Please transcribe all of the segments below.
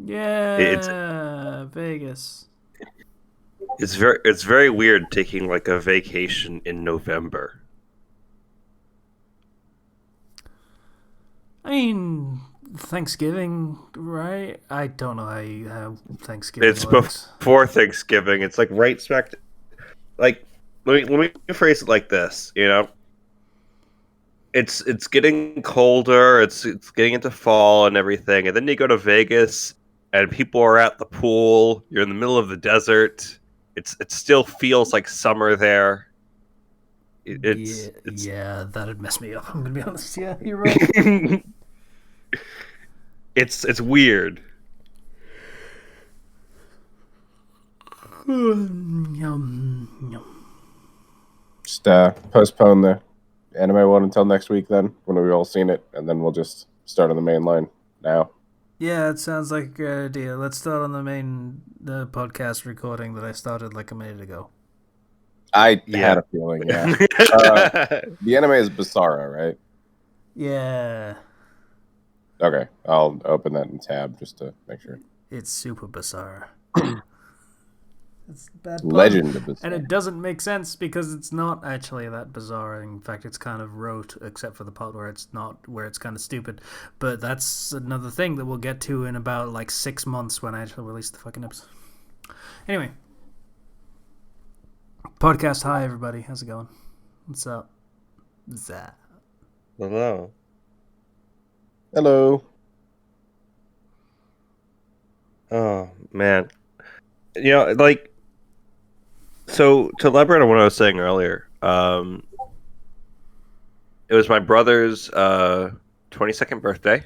It's Yeah, Vegas. it's very weird taking like a vacation in November. I mean, Thanksgiving, right? I don't know how Thanksgiving It's works. before Thanksgiving. It's like right smack. Like let me phrase it like this. It's getting colder. It's getting into fall and everything, and then you go to Vegas, and people are at the pool. You're in the middle of the desert. It still feels like summer there. It, Yeah, it's yeah, that'd mess me up. I'm gonna be honest. Yeah, you're right. it's weird. Yum, yum. Just postpone the anime one until next week then, when we've all seen it, and then we'll just start on the main line now. Yeah, it sounds like a good idea. Let's start on the podcast recording that I started like a minute ago. I Yeah. had a feeling, yeah. The anime is Basara, right? Yeah, Okay, I'll open that in tab just to make sure. it's super bizarre. It's a bad pun. Legend of And Basara. it doesn't make sense because it's not actually that bizarre. In fact, it's kind of rote, except for the part where it's kind of stupid. But that's another thing that we'll get to in about like 6 months when I actually release the fucking episode. Anyway, podcast. Hi, everybody. How's it going? What's up? Zah. Hello. Hello. Oh man. Like, so to elaborate on what I was saying earlier, it was my brother's 22nd birthday,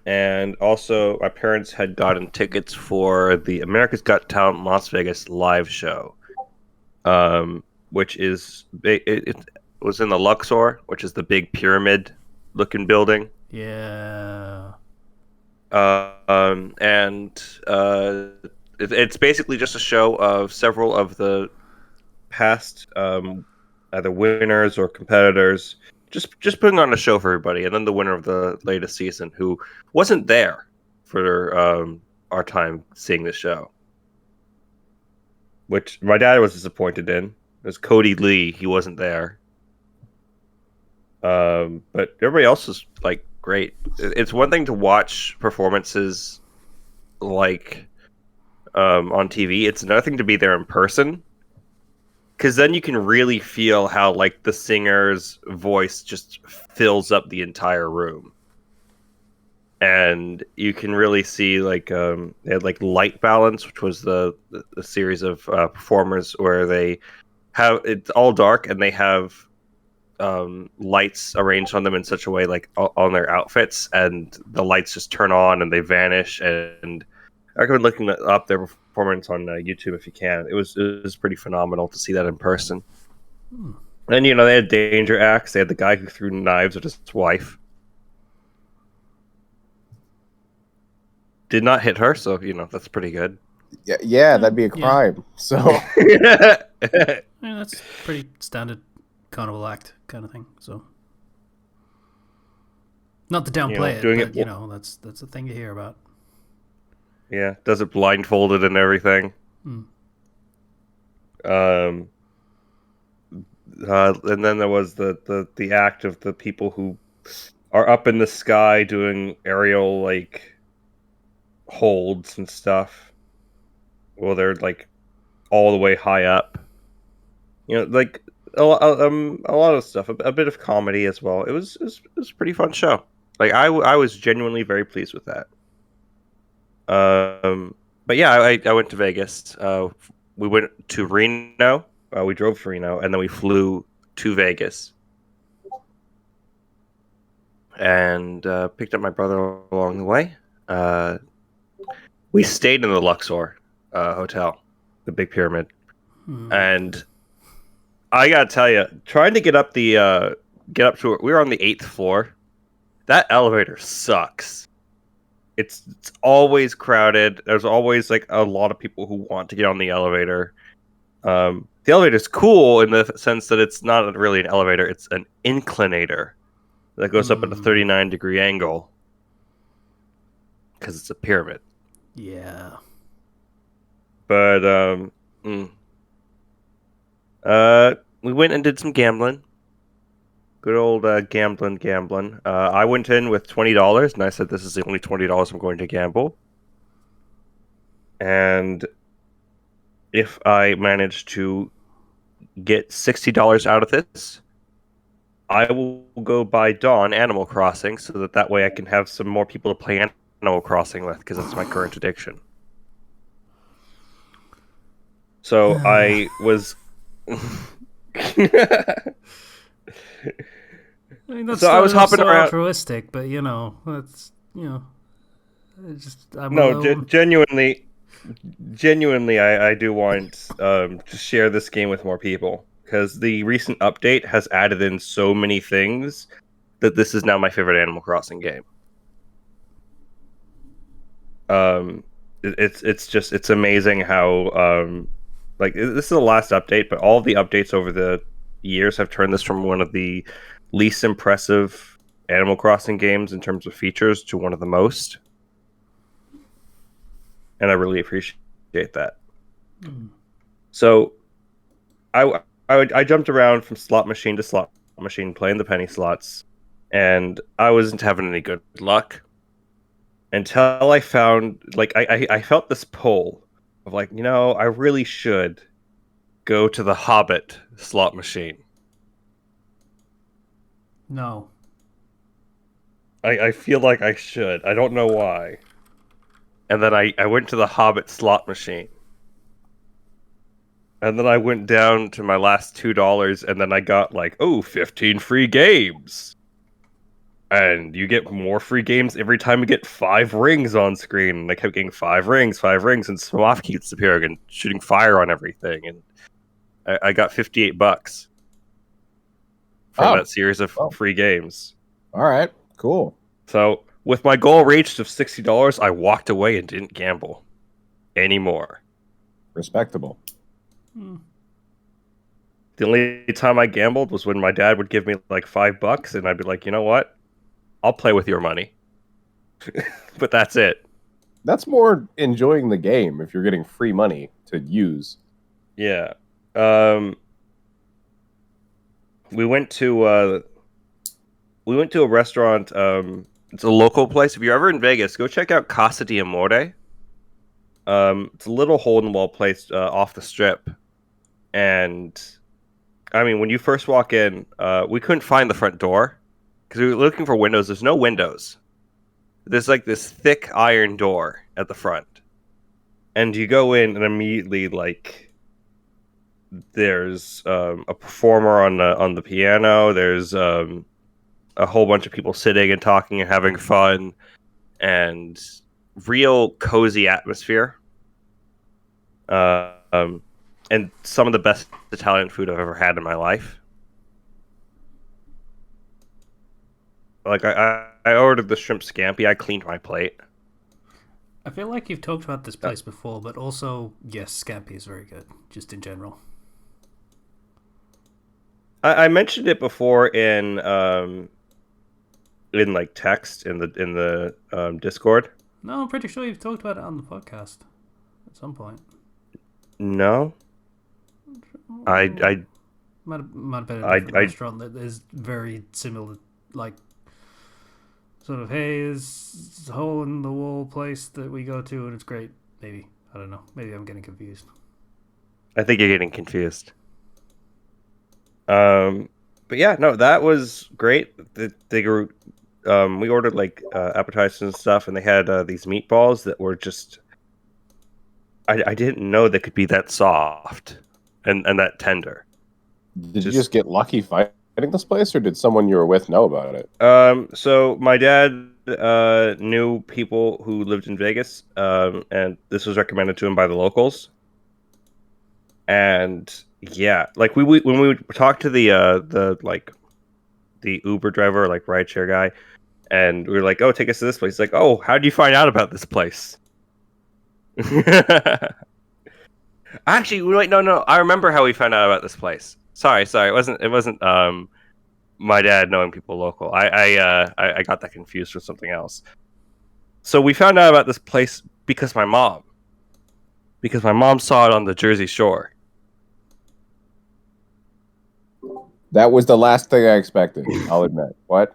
and also my parents had gotten tickets for the America's Got Talent Las Vegas live show, which it was in the Luxor, which is the big pyramid looking building. Yeah. And it's basically just a show of several of the past either winners or competitors, just putting on a show for everybody, and then the winner of the latest season, who wasn't there for our time seeing the show, which my dad was disappointed in. It was Cody Lee. He wasn't there. But everybody else was like great. It's one thing to watch performances like on TV. It's another thing to be there in person, because then you can really feel how like the singer's voice just fills up the entire room, and you can really see like they had like Light Balance, which was the series of performers where they have it's all dark and they have lights arranged on them in such a way like on their outfits, and the lights just turn on and they vanish. And I recommend looking up their performance on YouTube if you can. It was pretty phenomenal to see that in person. And they had danger acts. They had the guy who threw knives at his wife. Did not hit her, so that's pretty good. Yeah, that'd be a Yeah. crime. So Yeah, that's pretty standard carnival act kind of thing. So, not to downplay it, doing but it. that's a thing you hear about. Yeah, does it blindfolded and everything. Hmm. And then there was the act of the people who are up in the sky doing aerial like holds and stuff. Well, they're like all the way high up. Like a lot of stuff, a bit of comedy as well. It was a pretty fun show. Like I was genuinely very pleased with that. But yeah, I went to Vegas. We went to Reno. We drove to Reno, and then we flew to Vegas, and picked up my brother along the way. We stayed in the Luxor hotel, the Big Pyramid, and I gotta tell you, trying to get up to it. We were on the 8th floor. That elevator sucks. It's always crowded. There's always like a lot of people who want to get on the elevator. The elevator's cool in the sense that it's not really an elevator; it's an inclinator that goes up at a 39-degree angle. because it's a pyramid. Yeah. But we went and did some gambling. Good old gambling. I went in with $20, and I said, "This is the only $20 I'm going to gamble." And if I manage to get $60 out of this, I will go buy Dawn Animal Crossing, so that way I can have some more people to play Animal Crossing with, because that's my current addiction. So I was. I mean, that's So I was that's hopping so around. altruistic, but that's it's just I'm No, alone. genuinely, I do want to share this game with more people, because the recent update has added in so many things that this is now my favorite Animal Crossing game. It's amazing how like, this is the last update, but all of the updates over the years have turned this from one of the least impressive Animal Crossing games in terms of features to one of the most. And I really appreciate that. So I jumped around from slot machine to slot machine playing the penny slots, and I wasn't having any good luck until I found, like, I felt this pull of, like, I really should go to the Hobbit slot machine. No. I feel like I should. I don't know why. And then I went to the Hobbit slot machine. And then I went down to my last $2, and then I got, like, 15 free games. And you get more free games every time you get 5 rings on screen. And I kept getting 5 rings, and Moth keeps appearing and shooting fire on everything. And I got $58 from that series of free games. All right, cool. So, with my goal reached of $60, I walked away and didn't gamble anymore. Respectable. The only time I gambled was when my dad would give me like $5, and I'd be like, you know what? I'll play with your money. But that's it. That's more enjoying the game if you're getting free money to use. Yeah. We went to a restaurant. It's a local place. If you're ever in Vegas, go check out Casa di Amore. It's a little hole-in-the-wall place off the strip. And, I mean, when you first walk in, we couldn't find the front door, because we were looking for windows. There's no windows. There's, like, this thick iron door at the front. And you go in, and immediately, like, there's a performer on the piano. There's a whole bunch of people sitting and talking and having fun, and real cozy atmosphere. And some of the best Italian food I've ever had in my life. Like, I ordered the shrimp scampi. I cleaned my plate. I feel like you've talked about this place before, but also, yes, Scampi is very good, just in general. I mentioned it before in like text in the Discord. No, I'm pretty sure you've talked about it on the podcast at some point. No, I might have been a different restaurant that is very similar, like sort of, hey, there's a hole in the wall place that we go to and it's great. Maybe, I don't know. Maybe I'm getting confused. I think you're getting confused. But yeah, no, that was great. They were, we ordered like appetizers and stuff, and they had these meatballs that were just, I didn't know they could be that soft and that tender. Did you just get lucky fighting this place, or did someone you were with know about it? So my dad knew people who lived in Vegas, and this was recommended to him by the locals. And yeah, like when we talked to the Uber driver, like rideshare guy, and we were like, "Oh, take us to this place." He's like, "Oh, how did you find out about this place?" Actually, wait, no. I remember how we found out about this place. Sorry. It wasn't my dad knowing people local. I got that confused with something else. So we found out about this place because my mom saw it on the Jersey Shore. That was the last thing I expected. I'll admit. What?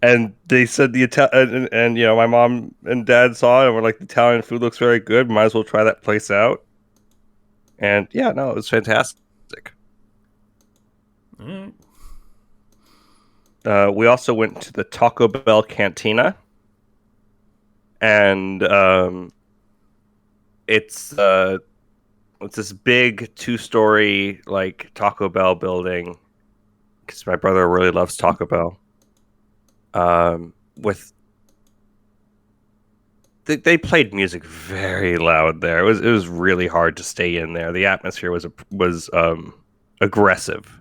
And they said and you know, my mom and dad saw it and were like, the Italian food looks very good. Might as well try that place out. And yeah, no, it was fantastic. Mm. We also went to the Taco Bell Cantina, and it's this big 2-story like Taco Bell building because my brother really loves Taco Bell. With they played music very loud there. It was really hard to stay in there. The atmosphere was aggressive.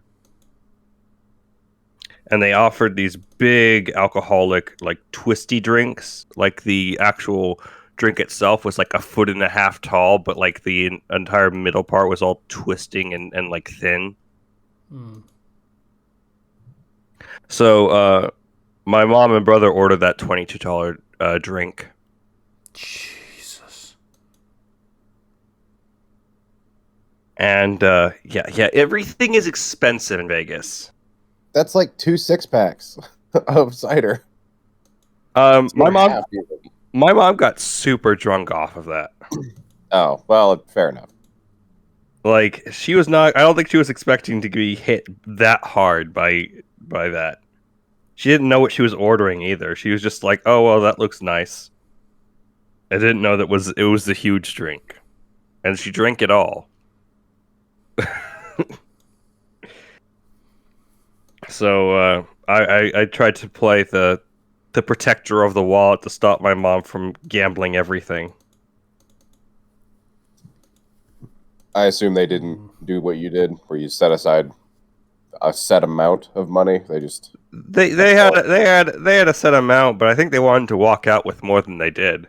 And they offered these big alcoholic, like twisty drinks. Like the actual drink itself was like 1.5 feet tall, but like the entire middle part was all twisting and like thin. Mm. So my mom and brother ordered that $22 drink. Jesus. And yeah, everything is expensive in Vegas. That's like 2 6-packs of cider. My mom got super drunk off of that. Oh, well, fair enough. Like she was not. I don't think she was expecting to be hit that hard by that. She didn't know what she was ordering either. She was just like, "Oh well, that looks nice." I didn't know it was the huge drink, and she drank it all. So I tried to play the protector of the wallet to stop my mom from gambling everything. I assume they didn't do what you did, where you set aside a set amount of money. They had a set amount, but I think they wanted to walk out with more than they did.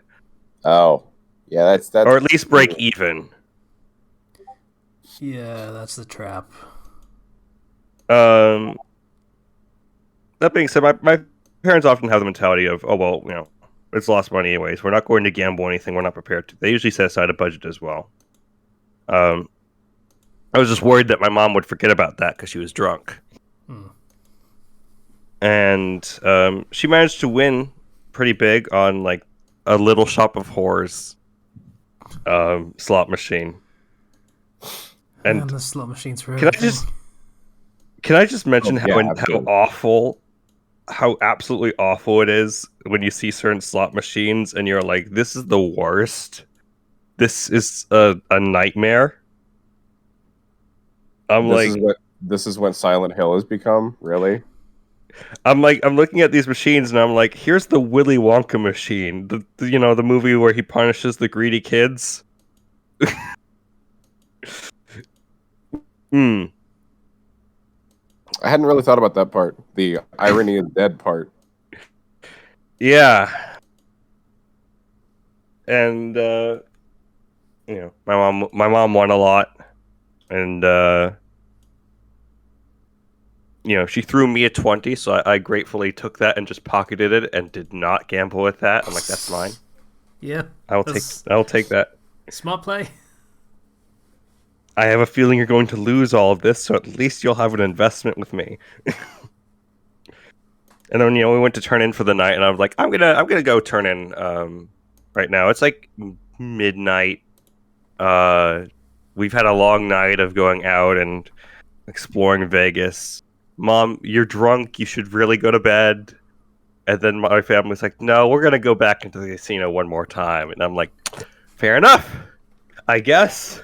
Oh, yeah, that's or at least break even. Yeah, that's the trap. That being said, my parents often have the mentality of, oh well, you know, it's lost money anyways. We're not going to gamble anything. We're not prepared to. They usually set aside a budget as well. I was just worried that my mom would forget about that because she was drunk. And she managed to win pretty big on like a Little Shop of Horrors slot machine. And the slot machines for can I just mention how absolutely awful it is when you see certain slot machines and you're like, this is the worst. This is a nightmare. This is what Silent Hill has become, really. I'm looking at these machines and I'm like, here's the Willy Wonka machine, the movie where he punishes the greedy kids. I hadn't really thought about that part. The irony is dead part. Yeah. And my mom won a lot, and she threw me a 20, so I gratefully took that and just pocketed it and did not gamble with that. I'm like, that's mine. Yeah. I'll take that. Smart play. I have a feeling you're going to lose all of this, so at least you'll have an investment with me. And then we went to turn in for the night, and I was like, I'm gonna go turn in right now. It's like midnight. We've had a long night of going out and exploring Vegas. Mom, you're drunk. You should really go to bed. And then my family's like, no, we're gonna go back into the casino one more time. And I'm like, fair enough, I guess.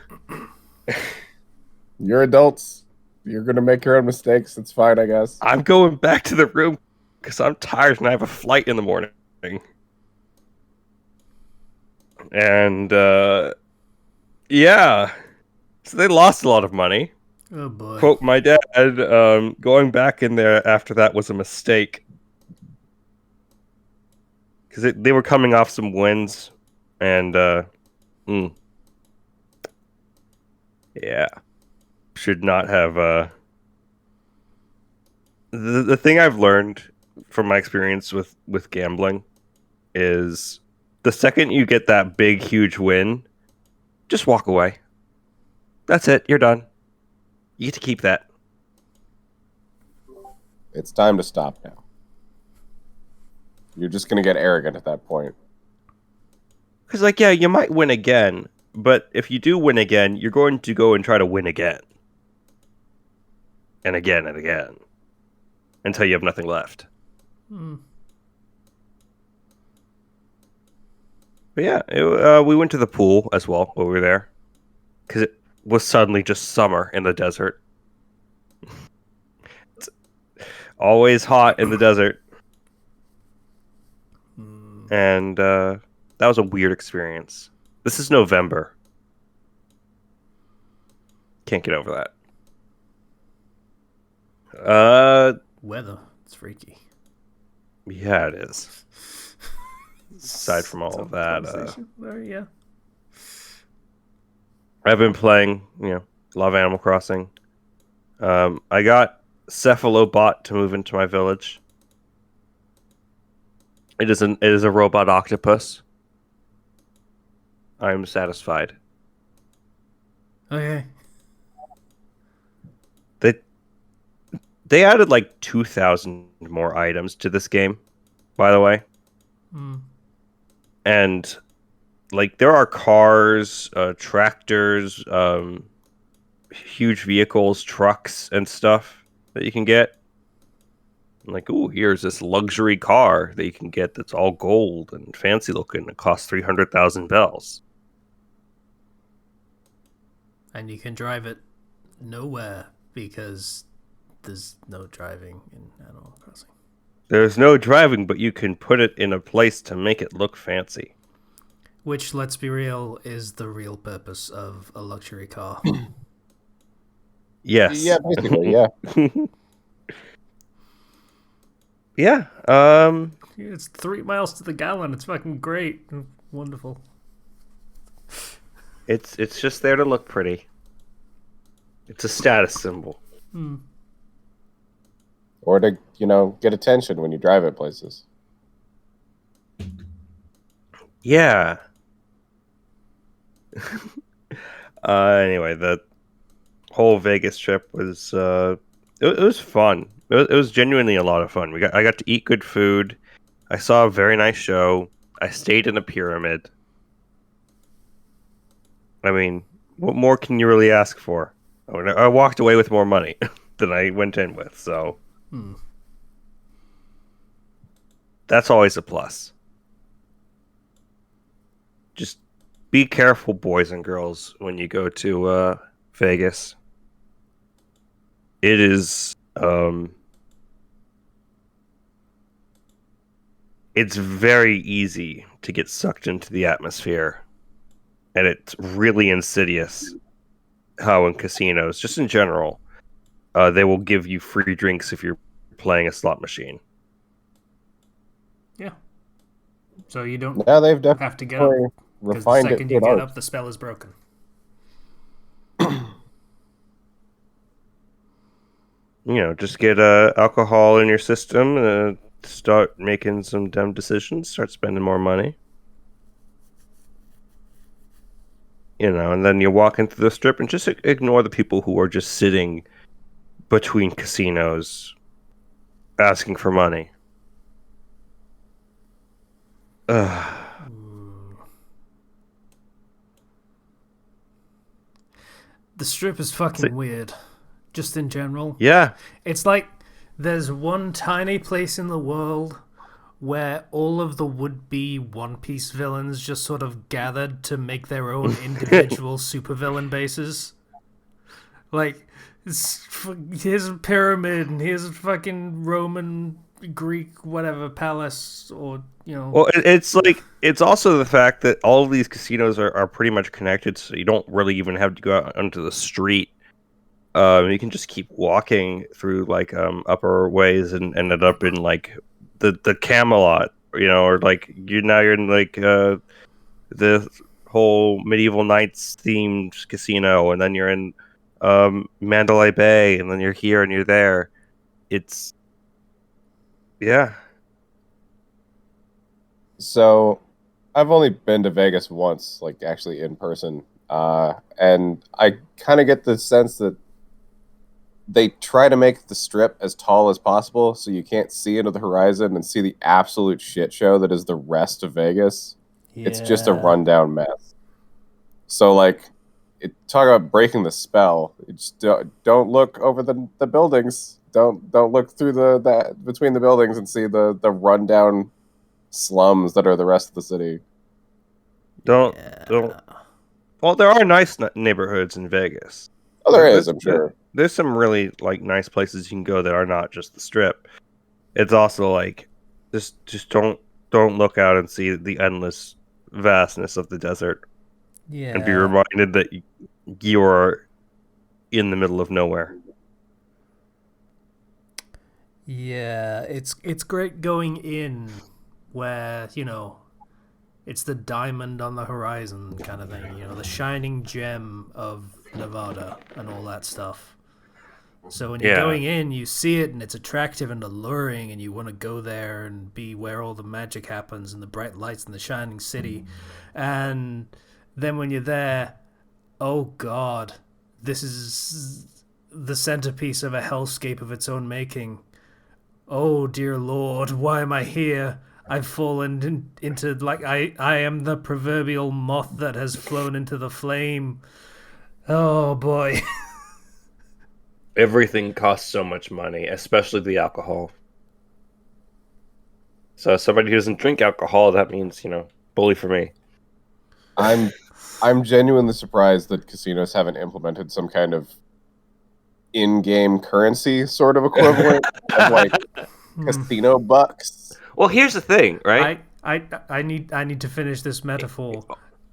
You're adults. You're gonna make your own mistakes. It's fine, I guess. I'm going back to the room because I'm tired and I have a flight in the morning. And yeah, so they lost a lot of money. Oh boy. Quote my dad, going back in there after that was a mistake. Because they were coming off some wins. And yeah. Should not have the thing I've learned from my experience with gambling is the second you get that big, huge win, just walk away. That's it. You're done. You get to keep that. It's time to stop now. You're just going to get arrogant at that point. Because, like, yeah, you might win again, but if you do win again, you're going to go and try to win again. And again and again. Until you have nothing left. But yeah, we went to the pool as well while we were there. Because it was suddenly just summer in the desert. It's always hot in the desert. And that was a weird experience. This is November. Can't get over that. Weather. It's freaky. Yeah, it is. Aside from all of that, yeah. I've been playing, a lot of Animal Crossing. I got Cephalo Bot to move into my village. It is a robot octopus. I'm satisfied. Okay. They added like 2,000 more items to this game, by the way. And like there are cars, tractors, huge vehicles, trucks, and stuff that you can get. Like, ooh, here's this luxury car that you can get that's all gold and fancy looking. It costs 300,000 bells. And you can drive it nowhere because there's no driving in Animal Crossing. There's no driving, but you can put it in a place to make it look fancy. Which, let's be real, is the real purpose of a luxury car. Yes. Yeah, basically, yeah. Yeah. It's 3 miles to the gallon. It's fucking great. Wonderful. It's just there to look pretty. It's a status symbol. Or to, get attention when you drive at places. Yeah. Anyway, the whole Vegas trip was it was fun. It was genuinely a lot of fun. I got to eat good food. I saw a very nice show. I stayed in a pyramid. I mean, what more can you really ask for? I walked away with more money than I went in with, so that's always a plus. Just be careful, boys and girls, when you go to Vegas. It is it's very easy to get sucked into the atmosphere, and it's really insidious how in casinos, just in general, they will give you free drinks if you're playing a slot machine. Yeah. So you don't they've definitely have to get up. Because the second you get up, the spell is broken. Just get alcohol in your system, start making some dumb decisions, start spending more money. And then you walk into the strip and just ignore the people who are just sitting between casinos asking for money. Ugh. The strip is fucking weird. Just in general. Yeah. It's like there's one tiny place in the world where all of the would-be One Piece villains just sort of gathered to make their own individual supervillain bases. Like, here's a pyramid, and here's a fucking Roman, Greek, whatever, palace, or, Well, it's also the fact that all of these casinos are pretty much connected, so you don't really even have to go out onto the street. You can just keep walking through like upper ways and ended up in like the Camelot, or like you're in like the whole medieval knights themed casino, and then you're in Mandalay Bay, and then you're here and you're there. It's yeah. So, I've only been to Vegas once, like actually in person, and I kind of get the sense that they try to make the strip as tall as possible so you can't see into the horizon and see the absolute shit show that is the rest of Vegas. It's just a Yeah. rundown mess. So, like, talk about breaking the spell. Just don't look over the buildings. Don't look through the between the buildings and see the rundown slums that are the rest of the city. Don't Yeah. don't. Well, there are nice neighborhoods in Vegas. Oh, there is, I'm sure. There's some really like nice places you can go that are not just the Strip. It's also like just don't look out and see the endless vastness of the desert and be Yeah. reminded that you are in the middle of nowhere. Yeah, it's great going in where, it's the diamond on the horizon kind of thing, the shining gem of Nevada and all that stuff. So when you're Yeah. going in, you see it and it's attractive and alluring and you want to go there and be where all the magic happens and the bright lights and the shining city. And then when you're there, oh god, this is the centerpiece of a hellscape of its own making. Oh dear lord, why am I here? I've fallen into like I am the proverbial moth that has flown into the flame. Oh boy. Everything costs so much money, especially the alcohol. So somebody who doesn't drink alcohol, that means, bully for me. I'm genuinely surprised that casinos haven't implemented some kind of in-game currency sort of equivalent of like casino bucks. Well, here's the thing, right? I need to finish this metaphor.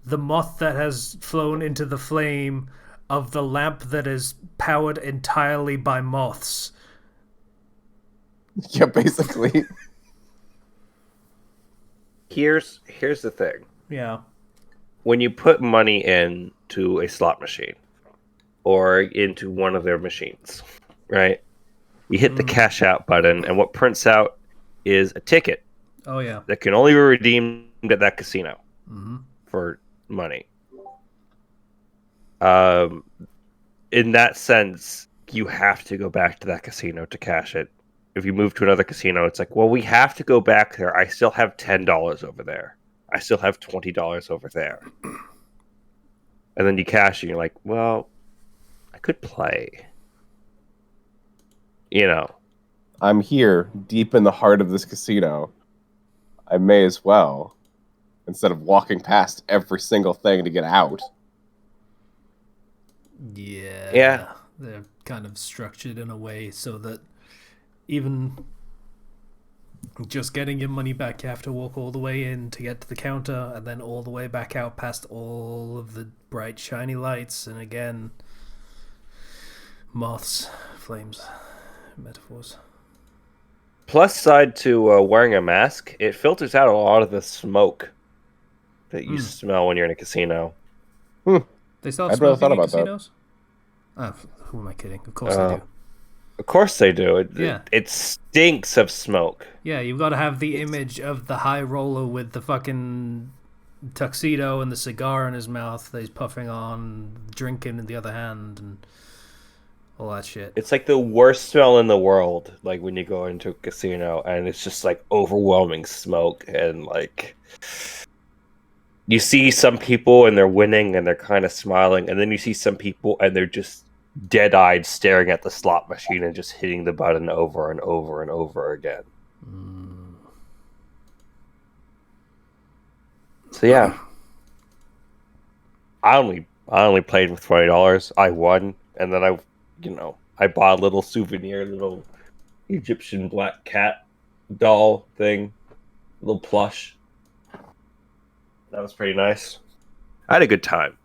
The moth that has flown into the flame of the lamp that is powered entirely by moths. Yeah, basically. Here's the thing. Yeah. When you put money into a slot machine or into one of their machines, right? You hit the cash out button, and what prints out is a ticket. Oh yeah. That can only be redeemed at that casino for money. In that sense, you have to go back to that casino to cash it. If you move to another casino, it's like, well, we have to go back there. I still have $10 over there. I still have $20 over there. And then you cash and you're like, well, I could play. I'm here, deep in the heart of this casino. I may as well, instead of walking past every single thing to get out. Yeah. They're kind of structured in a way so that even just getting your money back, you have to walk all the way in to get to the counter and then all the way back out past all of the bright, shiny lights. And again, moths, flames, metaphors. Plus side to wearing a mask, it filters out a lot of the smoke that you smell when you're in a casino. They still have smoking in casinos? Oh, who am I kidding? Of course they do. Of course they do. Yeah. It stinks of smoke. Yeah, you've got to have the image of the high roller with the fucking tuxedo and the cigar in his mouth that he's puffing on, drinking in the other hand, and all that shit. It's like the worst smell in the world, like when you go into a casino, and it's just like overwhelming smoke, and like you see some people and they're winning and they're kind of smiling, and then you see some people and they're just dead-eyed staring at the slot machine and just hitting the button over and over and over again. So yeah, I only played with $20. I won, and then I bought a little souvenir, little Egyptian black cat doll thing, little plush. That was pretty nice. I had a good time.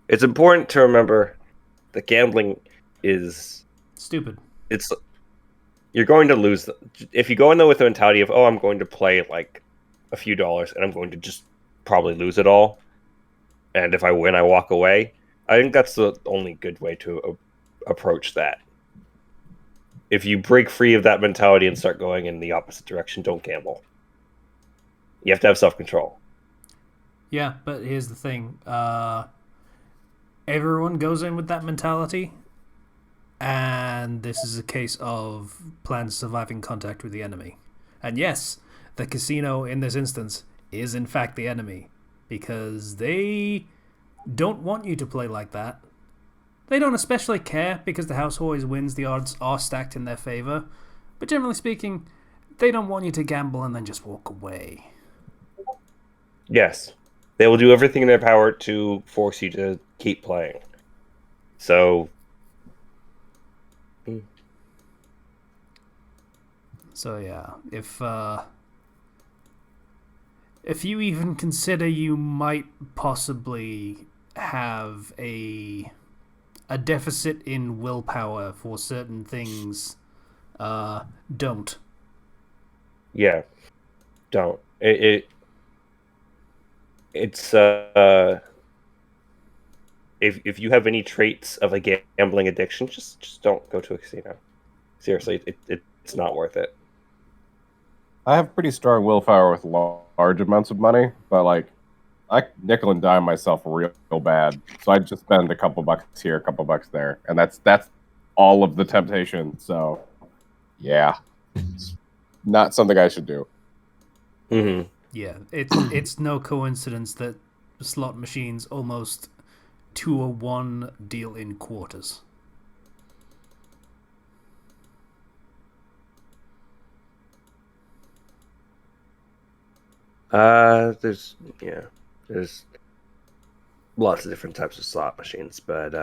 It's important to remember that gambling is stupid. You're going to lose. If you go in there with the mentality of, oh, I'm going to play like a few dollars and I'm going to just probably lose it all, and if I win, I walk away. I think that's the only good way to approach that. If you break free of that mentality and start going in the opposite direction, don't gamble. You have to have self-control. Yeah, but here's the thing. Everyone goes in with that mentality, and this is a case of plan surviving contact with the enemy. And yes, the casino in this instance is in fact the enemy, because they don't want you to play like that. They don't especially care because the house always wins, the odds are stacked in their favor. But generally speaking, they don't want you to gamble and then just walk away. Yes. They will do everything in their power to force you to keep playing. So... So yeah, if you even consider you might possibly have a deficit in willpower for certain things, don't. Yeah. Don't. It's if you have any traits of a gambling addiction, just don't go to a casino. Seriously, it's not worth it. I have pretty strong willpower with large amounts of money, but like I nickel and dime myself real bad. So I just spend a couple bucks here, a couple bucks there, and that's all of the temptation. So yeah, it's not something I should do. Mm-hmm. Yeah, it's no coincidence that slot machines almost 2-1 deal in quarters. There's lots of different types of slot machines, but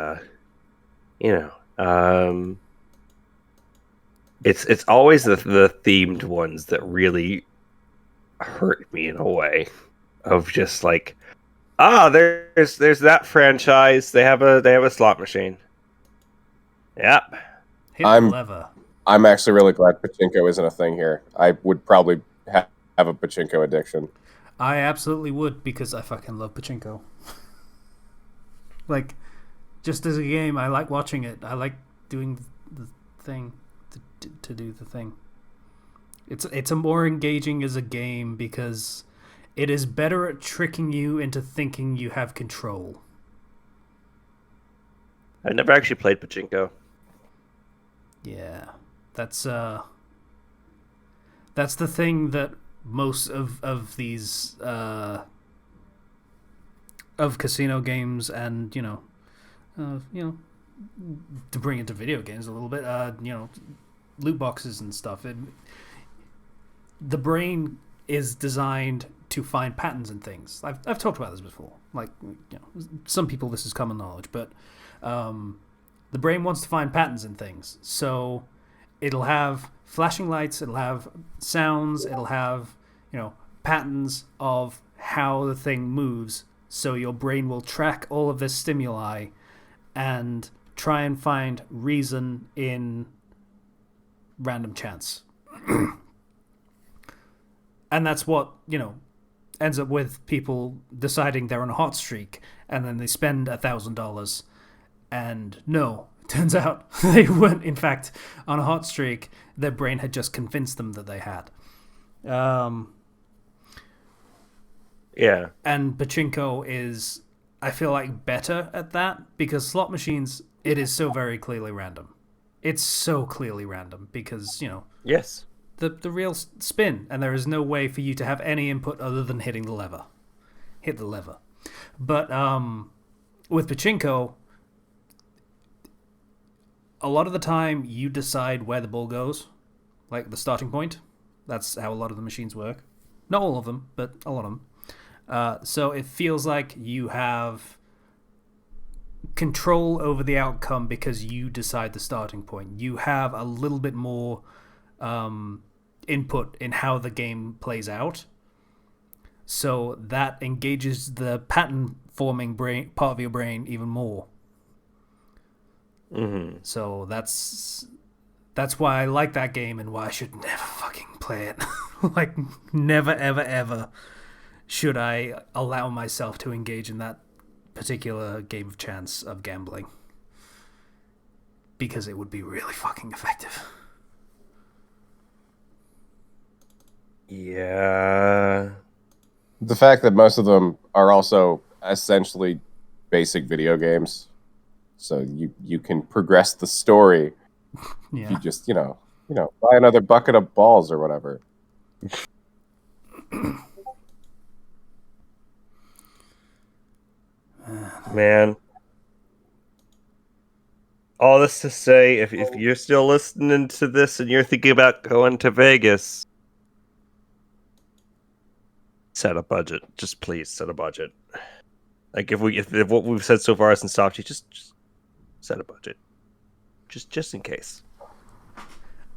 it's always the themed ones that really hurt me in a way of just like, there's that franchise, they have a slot machine. Yep. Hit the lever. I'm actually really glad Pachinko isn't a thing here. I would probably have a Pachinko addiction. I absolutely would, because I fucking love Pachinko. Like, just as a game, I like watching it. I like doing the thing to do the thing. It's a more engaging as a game because it is better at tricking you into thinking you have control. I've never actually played Pachinko. Yeah, that's the thing that most of these of casino games, and to bring it to video games a little bit, loot boxes and stuff. The brain is designed to find patterns in things. I've talked about this before. Like, some people this is common knowledge, but the brain wants to find patterns in things. So it'll have flashing lights, it'll have sounds, it'll have, patterns of how the thing moves. So your brain will track all of this stimuli and try and find reason in random chance. And that's what, ends up with people deciding they're on a hot streak, and then they spend $1,000, and no, it turns out they weren't in fact on a hot streak. Their brain had just convinced them that they had. Yeah. And Pachinko is, I feel like, better at that, because slot machines, it is so very clearly random. It's so clearly random because, Yes. The real spin, and there is no way for you to have any input other than hitting the lever. Hit the lever. But with Pachinko, a lot of the time you decide where the ball goes, like the starting point. That's how a lot of the machines work. Not all of them, but a lot of them. So it feels like you have control over the outcome because you decide the starting point. You have a little bit more input in how the game plays out. So that engages the pattern forming brain part of your brain even more. Mm-hmm. So that's why I like that game, and why I should never fucking play it. Like, never, ever, ever should I allow myself to engage in that particular game of chance of gambling, because it would be really fucking effective. Yeah. the fact that most of them are also essentially basic video games, so you can progress the story. Yeah. If you just buy another bucket of balls or whatever. Man. All this to say, if you're still listening to this and you're thinking about going to Vegas, set a budget. Just please set a budget. Like if what we've said so far isn't stopped you, just set a budget. Just in case.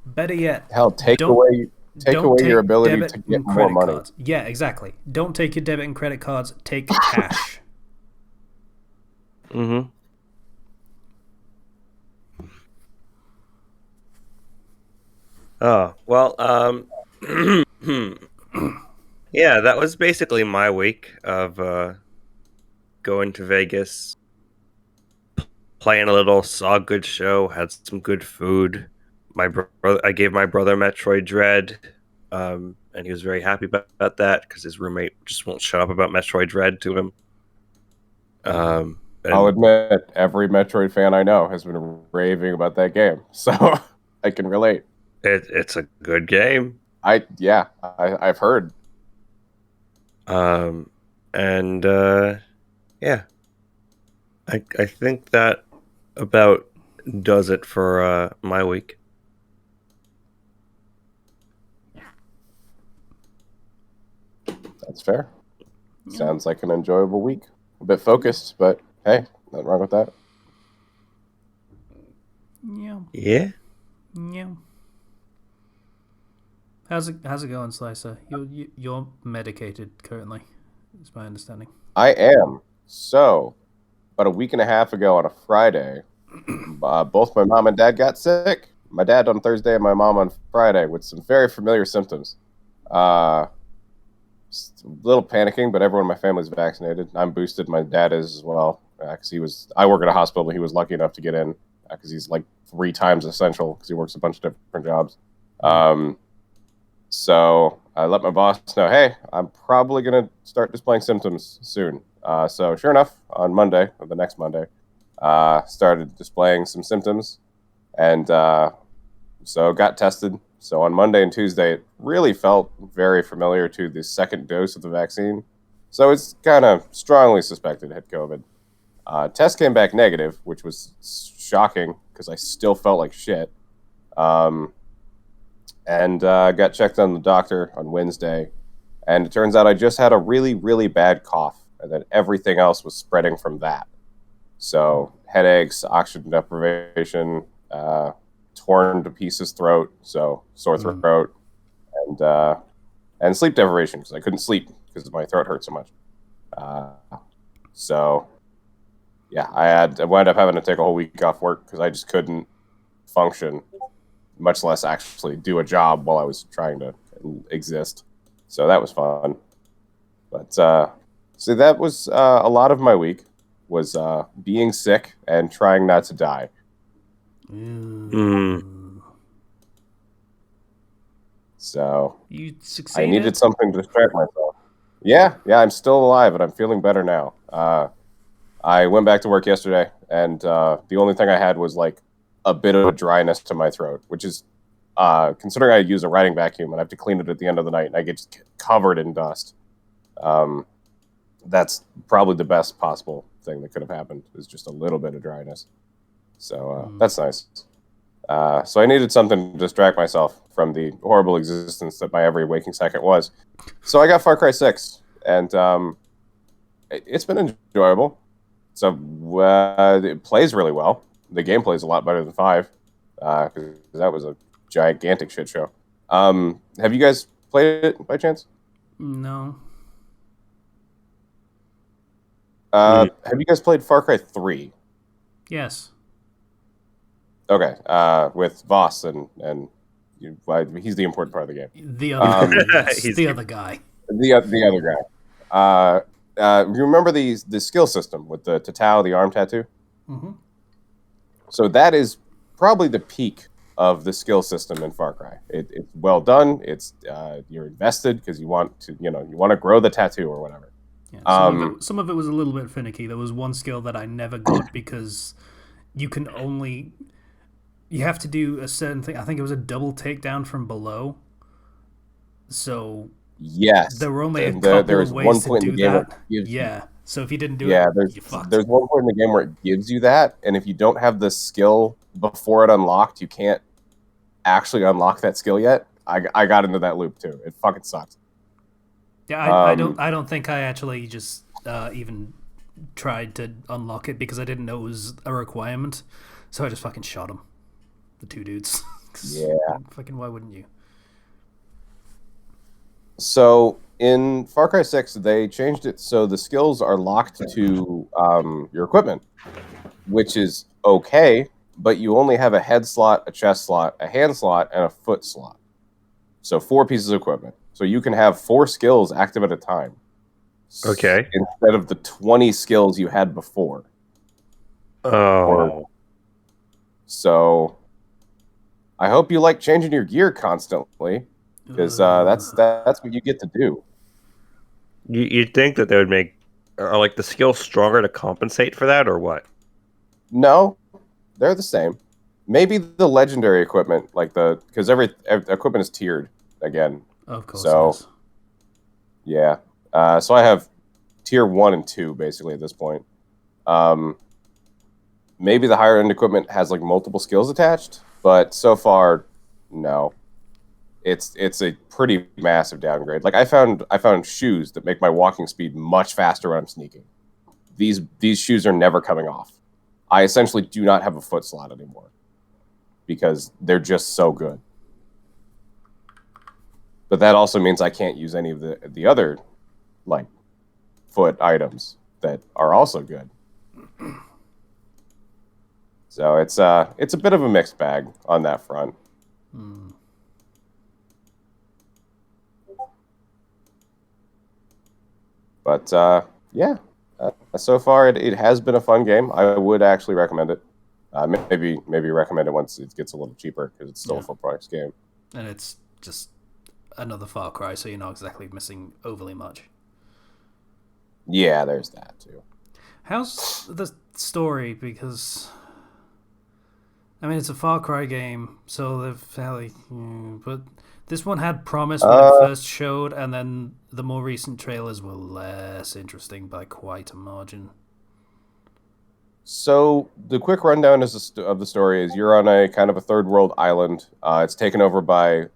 Better yet, Hell, take away your ability to get more money. Cards. Yeah, exactly. Don't take your debit and credit cards. Take cash. Mm-hmm. Oh, well, yeah, that was basically my week of going to Vegas, playing a little, saw a good show, had some good food. I gave my brother Metroid Dread, and he was very happy about that because his roommate just won't shut up about Metroid Dread to him. I'll admit, every Metroid fan I know has been raving about that game, so I can relate. It's a good game. I've heard. Yeah, I think that about does it for my week. That's fair. Yeah. Sounds like an enjoyable week. A bit focused, but hey, nothing wrong with that. Yeah. Yeah. Yeah. How's it going, Slicer? You're medicated currently, is my understanding. I am. So, about a week and a half ago on a Friday, both my mom and dad got sick. My dad on Thursday and my mom on Friday with some very familiar symptoms. A little panicking, but everyone in my family's vaccinated. I'm boosted. My dad is as well. Because I work at a hospital, but he was lucky enough to get in because he's like 3 times essential because he works a bunch of different jobs. So I let my boss know, hey, I'm probably going to start displaying symptoms soon. So sure enough, on Monday, or the next Monday, started displaying some symptoms. And so got tested. So on Monday and Tuesday, it really felt very familiar to the second dose of the vaccine. So it's kind of strongly suspected I had COVID. Test came back negative, which was shocking because I still felt like shit. And got checked on the doctor on Wednesday. And it turns out I just had a really, really bad cough. And then everything else was spreading from that. So headaches, oxygen deprivation, torn to pieces throat, so sore throat, and sleep deprivation because I couldn't sleep because my throat hurt so much. So yeah, I wound up having to take a whole week off work because I just couldn't function, much less actually do a job while I was trying to exist. So that was fun. But so that was a lot of my week was being sick and trying not to die. So you succeeded? I needed something to distract myself. Yeah, I'm still alive and I'm feeling better now. I went back to work yesterday and the only thing I had was like a bit of a dryness to my throat, which is considering I use a writing vacuum and I have to clean it at the end of the night and I get just covered in dust. That's probably the best possible thing that could have happened is just a little bit of dryness. So that's nice. So I needed something to distract myself from the horrible existence that my every waking second was. So I got Far Cry 6, and it's been enjoyable. So it plays really well. The gameplay is a lot better than 5, because that was a gigantic shit show. Have you guys played it by chance? No. Have you guys played Far Cry 3? Yes. Okay, with Voss and he's the important part of the game. The other guy. He's the other guy. The other guy. You remember the skill system with the Tatao, the arm tattoo? Mm-hmm. So that is probably the peak of the skill system in Far Cry. It's well done. It's you're invested because you want to grow the tattoo or whatever. Yeah, some of it was a little bit finicky. There was one skill that I never got because you have to do a certain thing. I think it was a double takedown from below. So yes, there were only a couple of ways to do that. Yeah. So if you didn't do it, you fucked. There's one point in the game where it gives you that, and if you don't have the skill before it unlocked, you can't actually unlock that skill yet. I got into that loop too. It fucking sucks. Yeah, I don't think I actually just even tried to unlock it because I didn't know it was a requirement. So I just fucking shot them, the two dudes. Yeah. Fucking why wouldn't you? So in Far Cry 6, they changed it so the skills are locked to your equipment, which is okay, but you only have a head slot, a chest slot, a hand slot, and a foot slot. So 4 pieces of equipment. So you can have 4 skills active at a time. Okay. Instead of the 20 skills you had before. Oh. So I hope you like changing your gear constantly, because that's what you get to do. You'd think that they would make the skills stronger to compensate for that, or what? No, they're the same. Maybe the legendary equipment, because every equipment is tiered again. Of course. So yeah, so I have tier 1 and 2 basically at this point. Maybe the higher end equipment has multiple skills attached, but so far, no. It's a pretty massive downgrade. I found shoes that make my walking speed much faster when I'm sneaking. These shoes are never coming off. I essentially do not have a foot slot anymore because they're just so good. But that also means I can't use any of the other foot items that are also good. So it's a bit of a mixed bag on that front. But yeah, so far it has been a fun game. I would actually recommend it. Maybe recommend it once it gets a little cheaper because it's still a full price game. And it's just another Far Cry, so you're not exactly missing overly much. Yeah, there's that too. How's the story? Because I mean, it's a Far Cry game, so they're fairly. But this one had promise when it first showed, and then the more recent trailers were less interesting by quite a margin. So the quick rundown of the story is you're on a kind of a third world island. It's taken over by.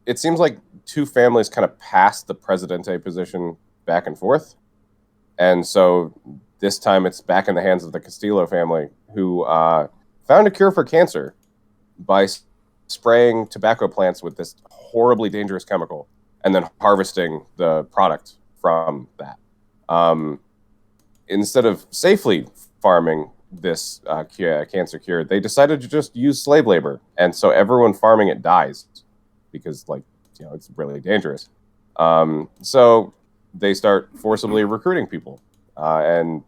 It seems like 2 families kind of passed the Presidente position back and forth, and so this time it's back in the hands of the Castillo family, who found a cure for cancer by spraying tobacco plants with this horribly dangerous chemical and then harvesting the product from that. Instead of safely farming this cancer cure, they decided to just use slave labor. And so everyone farming it dies because, it's really dangerous. So they start forcibly recruiting people. And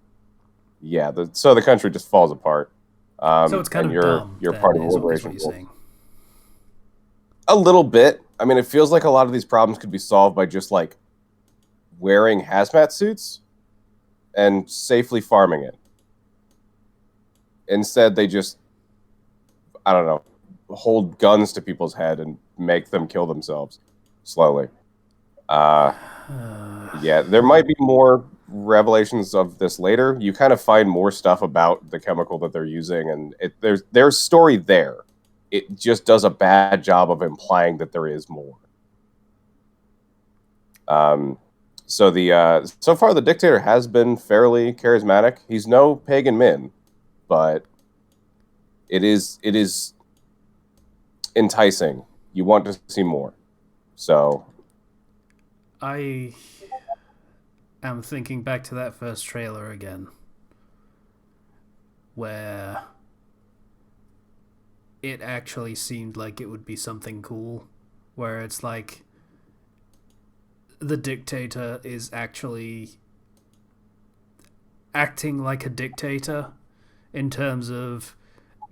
yeah, so the country just falls apart. So it's kind of dumb. You're part of the liberation. Saying. A little bit. I mean, it feels like a lot of these problems could be solved by just wearing hazmat suits and safely farming it. Instead, they just, I don't know, hold guns to people's head and make them kill themselves slowly. Yeah, there might be more revelations of this later. You kind of find more stuff about the chemical that they're using, and there's story there. It just does a bad job of implying that there is more. So far the dictator has been fairly charismatic. He's no pagan min, but it is enticing. You want to see more. So I am thinking back to that first trailer again, where it actually seemed like it would be something cool, where it's like the dictator is actually acting like a dictator in terms of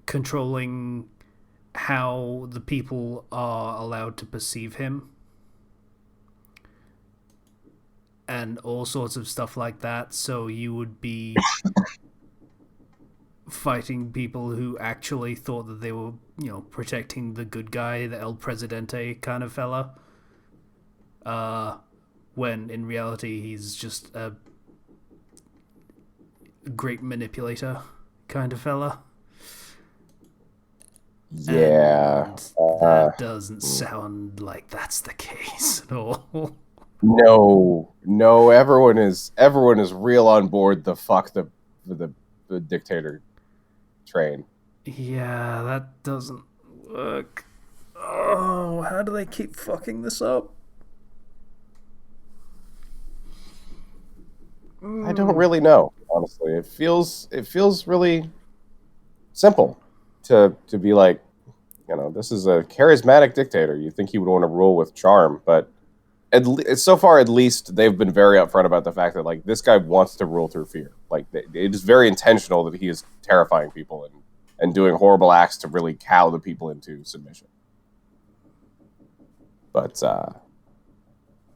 controlling how the people are allowed to perceive him. And all sorts of stuff like that. So you would be fighting people who actually thought that they were, protecting the good guy, the El Presidente kind of fella. When in reality he's just a great manipulator kind of fella. Yeah. And that doesn't sound like that's the case at all. No, everyone is real on board the dictator train. Yeah, that doesn't work. Oh, how do they keep fucking this up? I don't really know, honestly. It feels really simple to be like, this is a charismatic dictator. You think he would want to rule with charm, but so far, at least, they've been very upfront about the fact that, like, this guy wants to rule through fear. Like, it is very intentional that he is terrifying people and doing horrible acts to really cow the people into submission. But,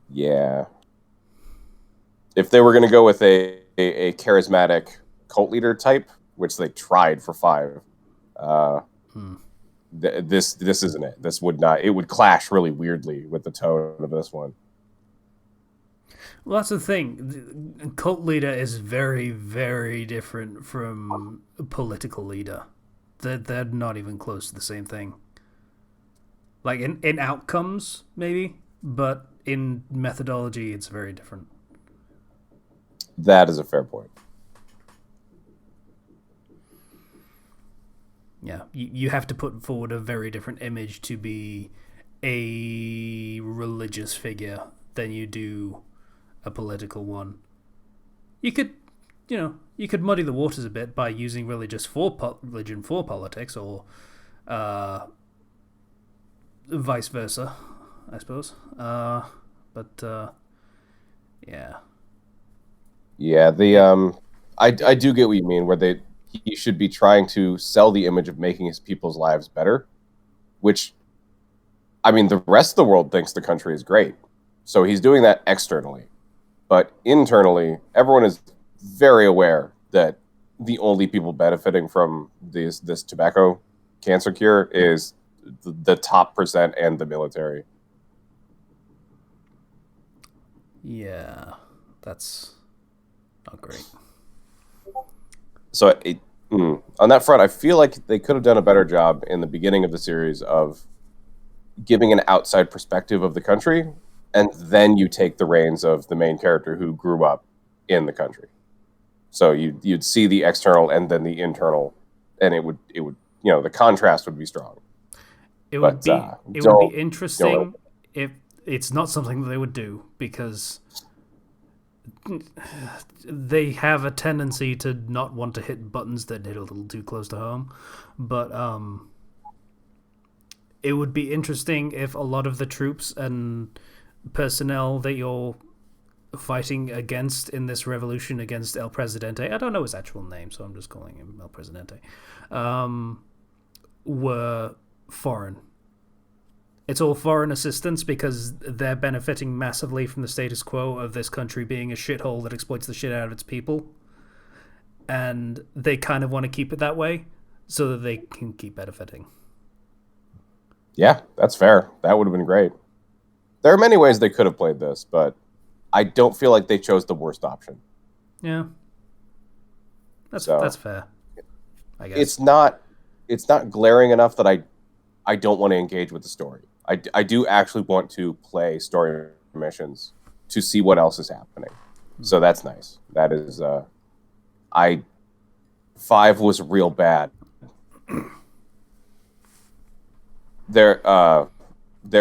yeah. If they were going to go with a charismatic cult leader type, which they tried for 5, this isn't it. This would not. It would clash really weirdly with the tone of this one. Well, that's the thing. The cult leader is very, very different from a political leader. They're not even close to the same thing. Like, in outcomes, maybe, but in methodology, it's very different. That is a fair point. Yeah, you have to put forward a very different image to be a religious figure than you do a political one. You could muddy the waters a bit by using religion for politics, or vice versa, I suppose. But yeah. Yeah, I do get what you mean, where he should be trying to sell the image of making his people's lives better, which, I mean, the rest of the world thinks the country is great. So he's doing that externally. But internally, everyone is very aware that the only people benefiting from this tobacco cancer cure is the top percent and the military. Yeah, that's not great. So on that front, I feel like they could have done a better job in the beginning of the series of giving an outside perspective of the country, and then you take the reins of the main character who grew up in the country. So you'd see the external and then the internal, and it would the contrast would be strong. It would be interesting if it's not something that they would do, because they have a tendency to not want to hit buttons that hit a little too close to home. But it would be interesting if a lot of the troops and personnel that you're fighting against in this revolution against El Presidente, I don't know his actual name, so I'm just calling him El Presidente, were foreign. It's all foreign assistance because they're benefiting massively from the status quo of this country being a shithole that exploits the shit out of its people. And they kind of want to keep it that way so that they can keep benefiting. Yeah, that's fair. That would have been great. There are many ways they could have played this, but I don't feel like they chose the worst option. Yeah. That's fair, I guess. It's not glaring enough that I don't want to engage with the story. I do actually want to play story missions to see what else is happening. So that's nice. That is 5 was real bad. There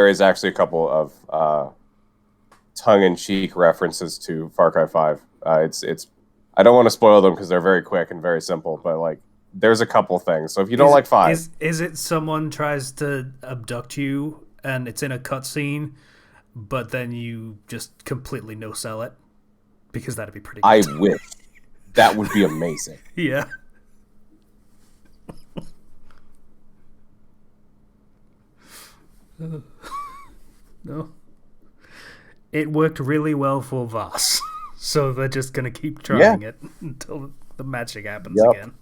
is actually a couple of tongue-in-cheek references to Far Cry 5. It's I don't want to spoil them because they're very quick and very simple, but like there's a couple things. So if you don't like 5, is it someone tries to abduct you and it's in a cutscene, but then you just completely no-sell it? Because that'd be pretty good. I wish. That would be amazing. Yeah. No. It worked really well for Voss. So they're just going to keep trying it until the magic happens again.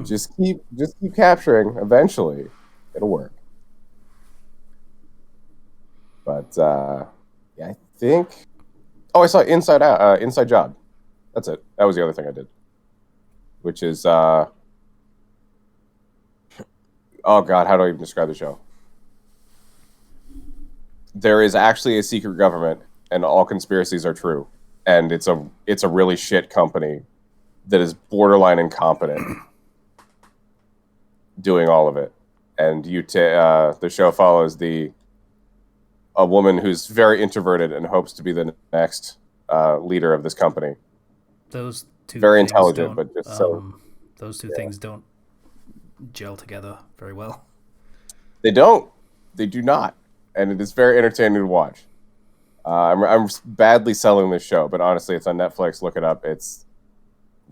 Just keep capturing. Eventually, it'll work. But I think. Oh, I saw Inside Job. That's it. That was the other thing I did. Which is oh god, how do I even describe the show? There is actually a secret government, and all conspiracies are true, and it's a really shit company that is borderline incompetent doing all of it. And the show follows a woman who's very introverted and hopes to be the next leader of this company. Those two very intelligent, but just those two things don't gel together very well. They don't. They do not. And it is very entertaining to watch. I'm badly selling this show, but honestly, it's on Netflix. Look it up. It's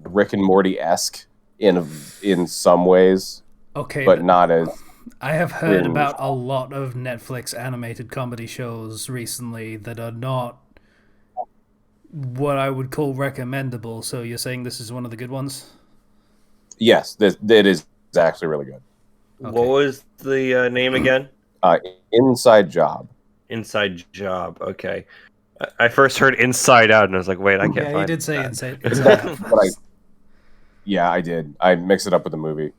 Rick and Morty-esque in some ways, but not as. I have heard about a lot of Netflix animated comedy shows recently that are not what I would call recommendable. So you're saying this is one of the good ones? Yes, it is actually really good. Okay. What was the name again? Inside Job. Inside Job. Okay. I first heard Inside Out, and I was like, "Wait, I can't find." Yeah, you did say Inside Out. I did. I mixed it up with the movie.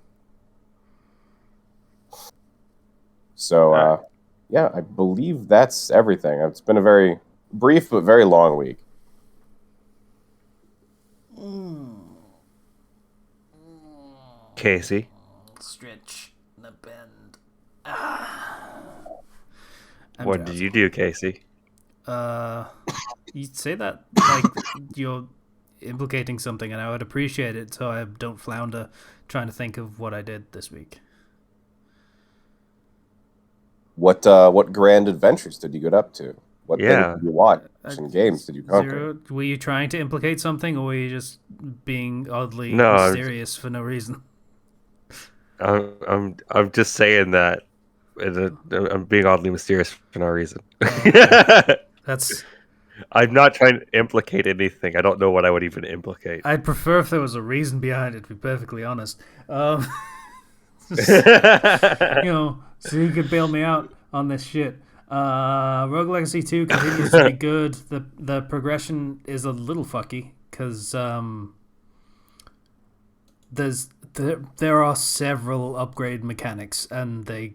So, I believe that's everything. It's been a very brief but very long week. Casey. Stretch the bend. What did you do, Casey? You say that like you're implicating something, and I would appreciate it so I don't flounder trying to think of what I did this week. What grand adventures did you get up to? What things did you watch and games did you conquer? Zero. Were you trying to implicate something, or were you just being oddly mysterious for no reason? I'm just saying that I'm being oddly mysterious for no reason. That's. I'm not trying to implicate anything. I don't know what I would even implicate. I'd prefer if there was a reason behind it, to be perfectly honest. So you could bail me out on this shit. Rogue Legacy 2 continues to be good. The progression is a little fucky because there are several upgrade mechanics, and they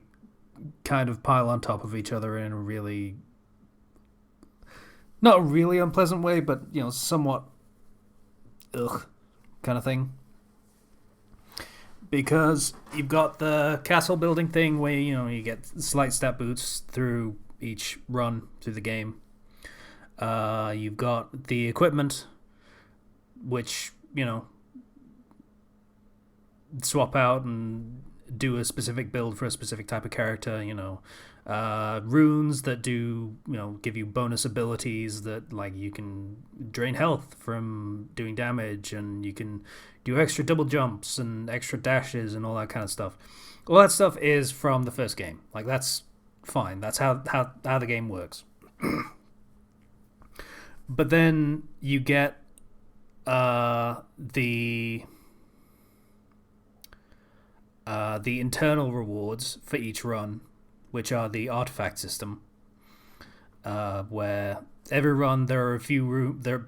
kind of pile on top of each other in a really, not really unpleasant way, but somewhat kind of thing. Because you've got the castle building thing where you get slight stat boosts through each run through the game. You've got the equipment, which swap out and do a specific build for a specific type of character. Runes that do give you bonus abilities that, like, you can drain health from doing damage, and you can do extra double jumps and extra dashes and all that kind of stuff. All that stuff is from the first game. Like, that's fine. That's how the game works. But then you get the internal rewards for each run, which are the artifact system, where every run there are a few there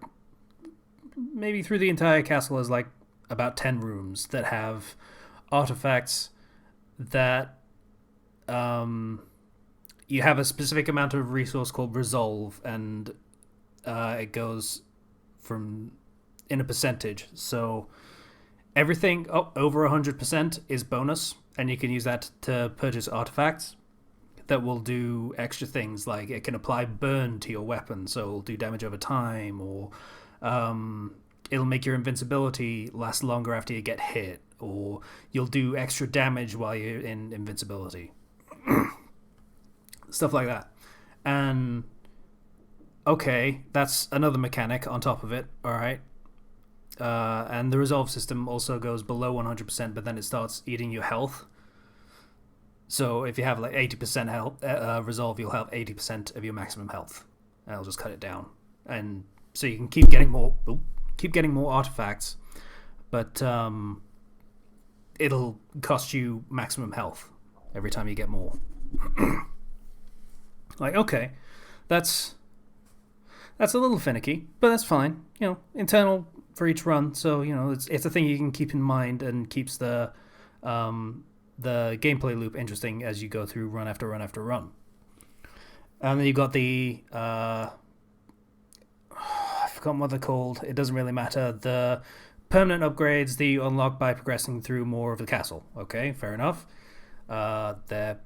maybe through the entire castle is like about 10 rooms that have artifacts that you have a specific amount of resource called resolve, and it goes from in a percentage. So everything over 100% is bonus, and you can use that to purchase artifacts that will do extra things, like it can apply burn to your weapon, so it'll do damage over time, or it'll make your invincibility last longer after you get hit, or you'll do extra damage while you're in invincibility. Stuff like that. And okay, that's another mechanic on top of it, alright. And the resolve system also goes below 100%, but then it starts eating your health. So if you have like 80% health resolve, you'll have 80% of your maximum health. And it'll just cut it down, and so you can keep getting more artifacts, but it'll cost you maximum health every time you get more. Like, okay, that's a little finicky, but that's fine. Internal for each run, so it's a thing you can keep in mind and keeps the gameplay loop interesting as you go through run after run after run. And then you got the I've forgotten what they're called. It doesn't really matter. The permanent upgrades that you unlock by progressing through more of the castle. Okay, fair enough. They're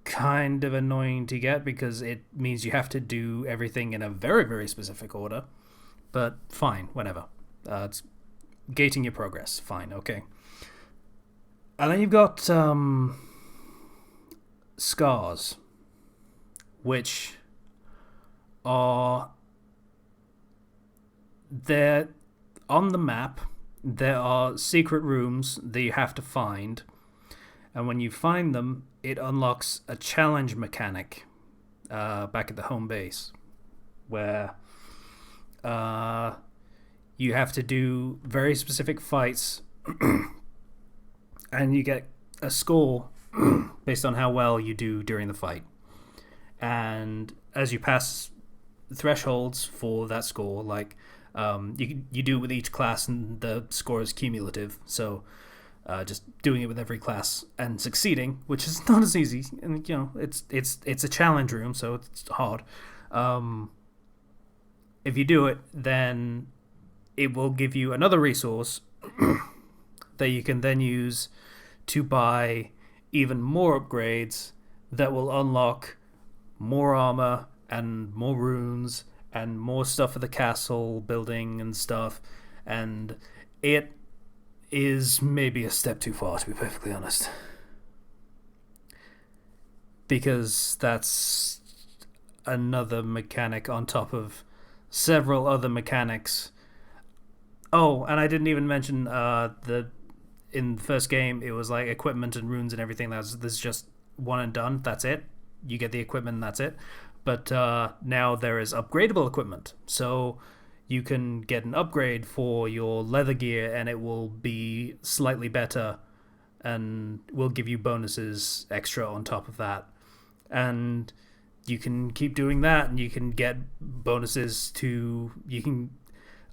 kind of annoying to get because it means you have to do everything in a very, very specific order. But fine, whatever. It's gating your progress. Fine, okay. And then you've got scars, which are they're on the map. There are secret rooms that you have to find, and when you find them, it unlocks a challenge mechanic back at the home base, where you have to do very specific fights, and you get a score based on how well you do during the fight. And as you pass thresholds for that score, like you do it with each class, and the score is cumulative. So just doing it with every class and succeeding, which is not as easy, and it's a challenge room, so it's hard. If you do it, then it will give you another resource that you can then use to buy even more upgrades that will unlock more armor and more runes and more stuff for the castle building and stuff. And it is maybe a step too far, to be perfectly honest, because that's another mechanic on top of several other mechanics. Oh, and I didn't even mention in the first game, it was like equipment and runes and everything. There's just one and done. That's it. You get the equipment and that's it. But now there is upgradable equipment. So you can get an upgrade for your leather gear, and it will be slightly better and will give you bonuses extra on top of that. And you can keep doing that, and you can get bonuses you can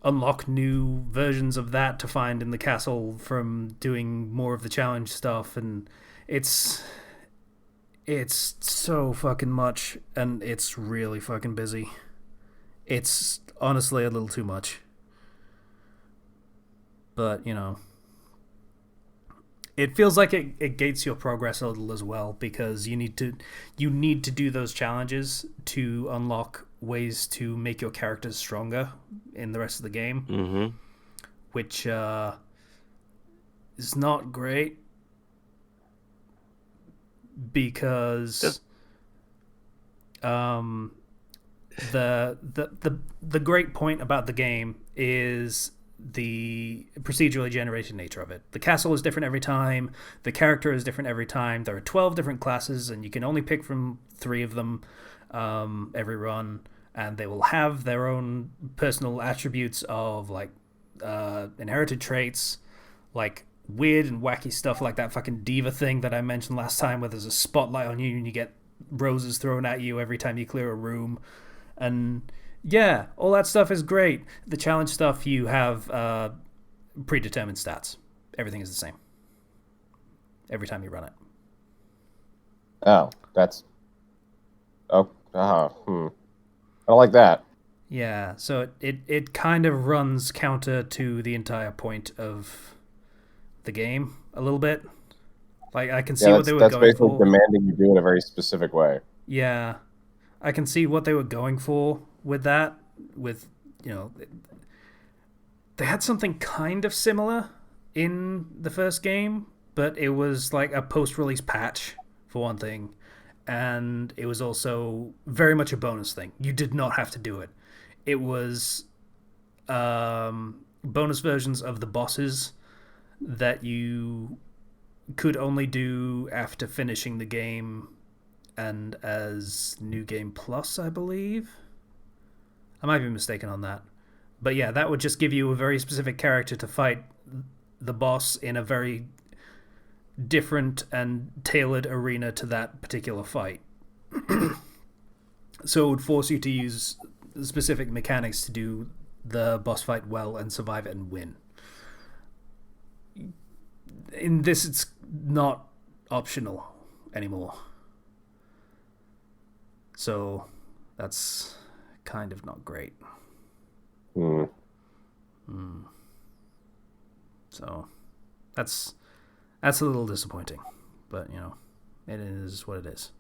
unlock new versions of that to find in the castle from doing more of the challenge stuff. And it's so fucking much, and it's really fucking busy. It's honestly a little too much, but it feels like it gates your progress a little as well, because you need to do those challenges to unlock ways to make your characters stronger in the rest of the game, which is not great, because the great point about the game is the procedurally generated nature of it. The castle is different every time. The character is different every time. There are 12 different classes, and you can only pick from 3 of them every run, and they will have their own personal attributes of like inherited traits, like weird and wacky stuff like that fucking diva thing that I mentioned last time, where there's a spotlight on you and you get roses thrown at you every time you clear a room. And yeah, all that stuff is great. The challenge stuff, you have predetermined stats. Everything is the same every time you run it. Oh, that's... I don't like that. Yeah, so it kind of runs counter to the entire point of the game a little bit. Like, I can see what they were going for. That's basically demanding you do it a very specific way. Yeah, I can see what they were going for with that. With, they had something kind of similar in the first game, but it was like a post-release patch, for one thing. And it was also very much a bonus thing. You did not have to do it. It was bonus versions of the bosses that you could only do after finishing the game and as New Game Plus, I believe. I might be mistaken on that. But yeah, that would just give you a very specific character to fight the boss in a very different and tailored arena to that particular fight. So it would force you to use specific mechanics to do the boss fight well and survive it and win. In this, it's not optional anymore. So that's kind of not great. So that's a little disappointing, but it is what it is.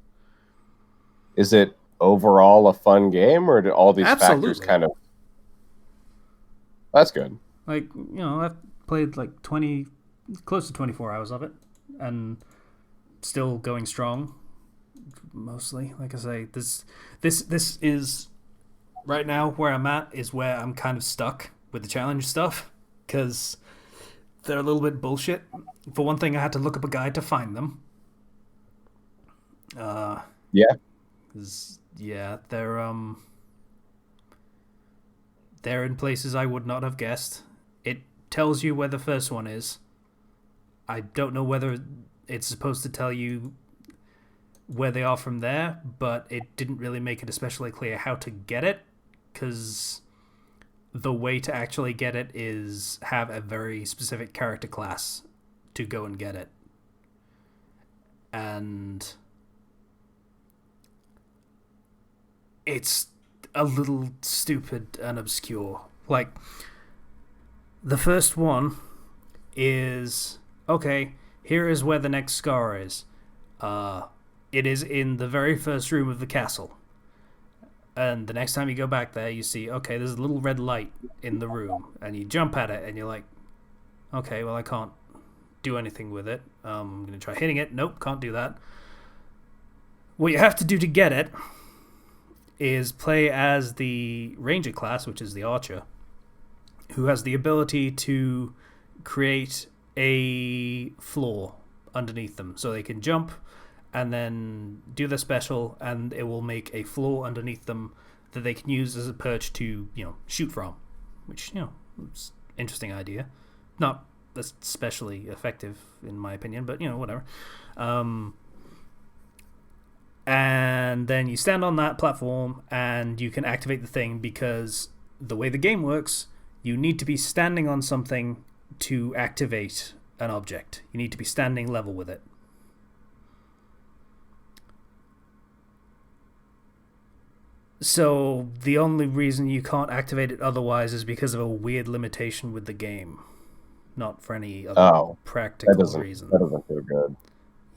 Is it overall a fun game, or do all these factors kind of? That's good. Like I've played like close to 24 hours of it, and still going strong. Mostly, like I say, this is right now where I'm at is where I'm kind of stuck with the challenge stuff because they're a little bit bullshit. For one thing, I had to look up a guide to find them. Yeah, they're in places I would not have guessed. It tells you where the first one is. I don't know whether it's supposed to tell you where they are from there, but it didn't really make it especially clear how to get it, because the way to actually get it is have a very specific character class to go and get it. And it's a little stupid and obscure. Like, the first one is, okay, here is where the next scar is. It is in the very first room of the castle. And the next time you go back there, you see, okay, there's a little red light in the room. And you jump at it, and you're like, okay, well, I can't do anything with it. I'm going to try hitting it. Nope, can't do that. What you have to do to get it is play as the ranger class, which is the archer, who has the ability to create a floor underneath them. So they can jump and then do the special, and it will make a floor underneath them that they can use as a perch to, shoot from, which, it's an interesting idea. Not especially effective, in my opinion, but, whatever. And then you stand on that platform, and you can activate the thing, because the way the game works, you need to be standing on something to activate an object. You need to be standing level with it. So the only reason you can't activate it otherwise is because of a weird limitation with the game, not for any other practical reason. That doesn't feel good.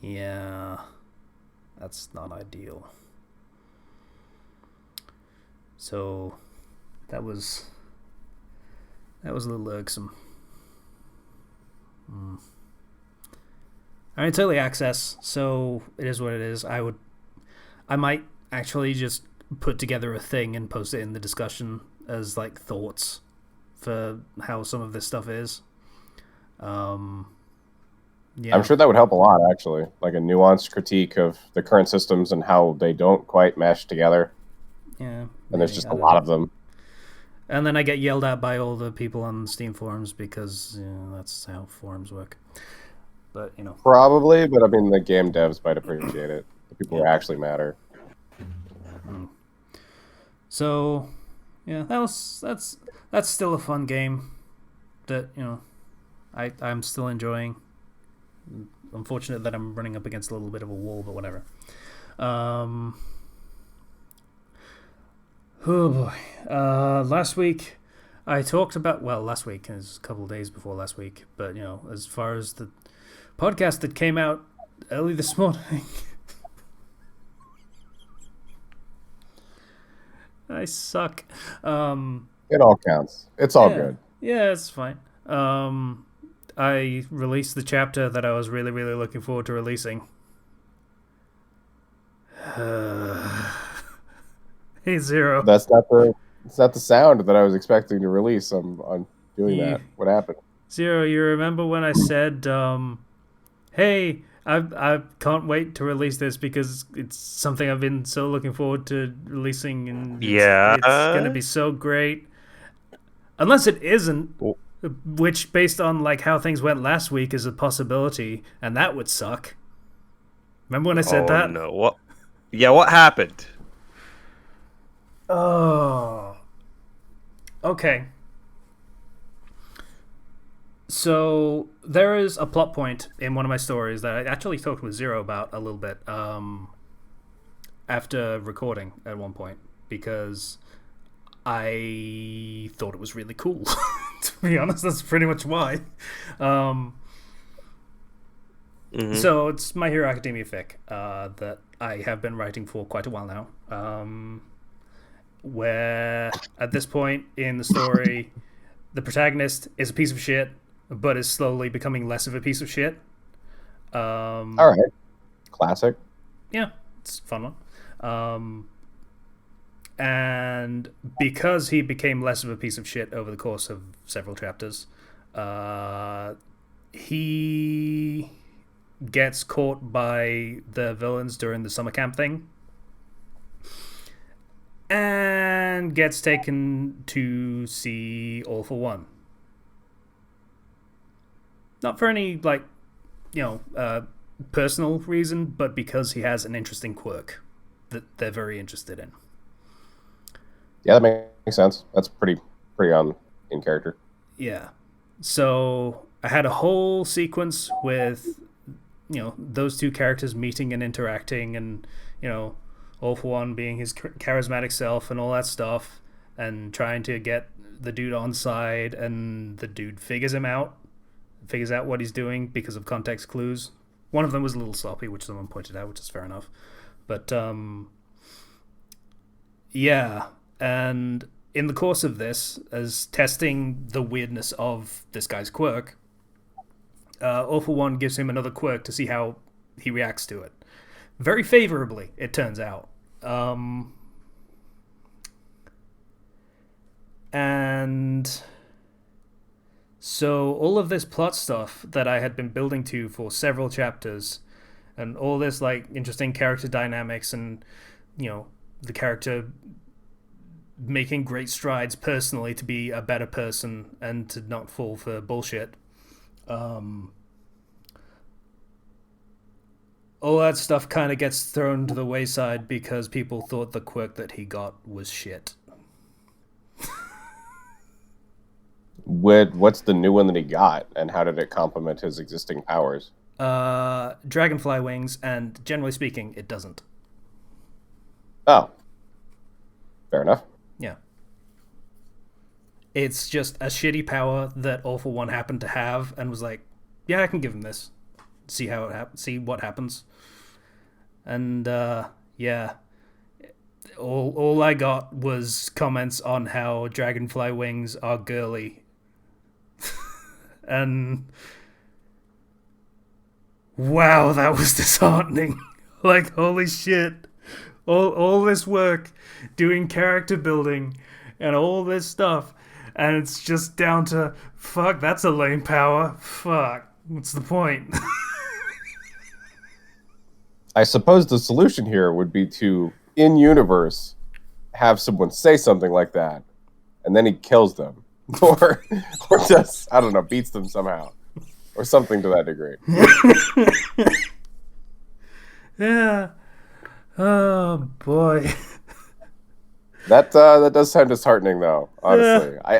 Yeah, that's not ideal. So that was a little irksome. I mean, it's early access, so it is what it is. I might actually just put together a thing and post it in the discussion as like thoughts for how some of this stuff is. Yeah. I'm sure that would help a lot, actually, like a nuanced critique of the current systems and how they don't quite mesh together. Yeah, and there's just a lot of them. And then I get yelled at by all the people on Steam forums because that's how forums work. But probably, but I mean, the game devs might appreciate it. The people who actually matter. So, yeah, that's still a fun game that I'm still enjoying. Unfortunate that I'm running up against a little bit of a wall, but whatever. Oh boy. Last week I talked about, last week is a couple of days before last week, but as far as the podcast that came out early this morning. I suck. It all counts. It's all good. Yeah, it's fine. I released the chapter that I was really, really looking forward to releasing. Hey, Zero. It's not the sound that I was expecting to release on doing that. What happened? Zero, you remember when I said hey, I can't wait to release this because it's something I've been so looking forward to releasing, and it's gonna Yeah. be so great. Unless it isn't, Oh, which based on like how things went last week is a possibility, and that would suck. Remember when I said oh that? no. What? Yeah, what happened? Oh, okay. So there is a plot point in one of my stories that I actually talked with Zero about a little bit after recording at one point because I thought it was really cool. To be honest, that's pretty much why. Um, Hmm. so it's My Hero Academia fic that I have been writing for quite a while now. Where at this point in the story, the protagonist is a piece of shit, but is slowly becoming less of a piece of shit. All right, classic. Yeah, it's a fun one. And because he became less of a piece of shit over the course of several chapters, he gets caught by the villains during the summer camp thing and gets taken to see All for One. Not for any, like, personal reason, but because he has an interesting quirk that they're very interested in. Yeah, that makes sense. That's pretty on in character. Yeah. So I had a whole sequence with, those two characters meeting and interacting, and, All for One being his charismatic self and all that stuff, and trying to get the dude on side, and the dude figures out what he's doing because of context clues. One of them was a little sloppy, which someone pointed out, which is fair enough. But, yeah. And in the course of this, as testing the weirdness of this guy's quirk, All for One gives him another quirk to see how he reacts to it. Very favorably, it turns out. And so all of this plot stuff that I had been building to for several chapters, and all this like interesting character dynamics, and the character making great strides personally to be a better person and to not fall for bullshit. All that stuff kind of gets thrown to the wayside because people thought the quirk that he got was shit. What's the new one that he got, and how did it complement his existing powers? Dragonfly wings, and generally speaking, it doesn't. Oh, fair enough. Yeah. It's just a shitty power that All for One happened to have, and was like, yeah, I can give him this. See what happens. And yeah, all I got was comments on how dragonfly wings are girly, and wow, that was disheartening. Like, holy shit, all this work doing character building and all this stuff, and it's just down to fuck. That's a lame power. Fuck. What's the point? I suppose the solution here would be to, in universe, have someone say something like that, and then he kills them, or just beats them somehow, or something to that degree. Yeah. Oh boy. That does sound disheartening, though. Honestly, Yeah,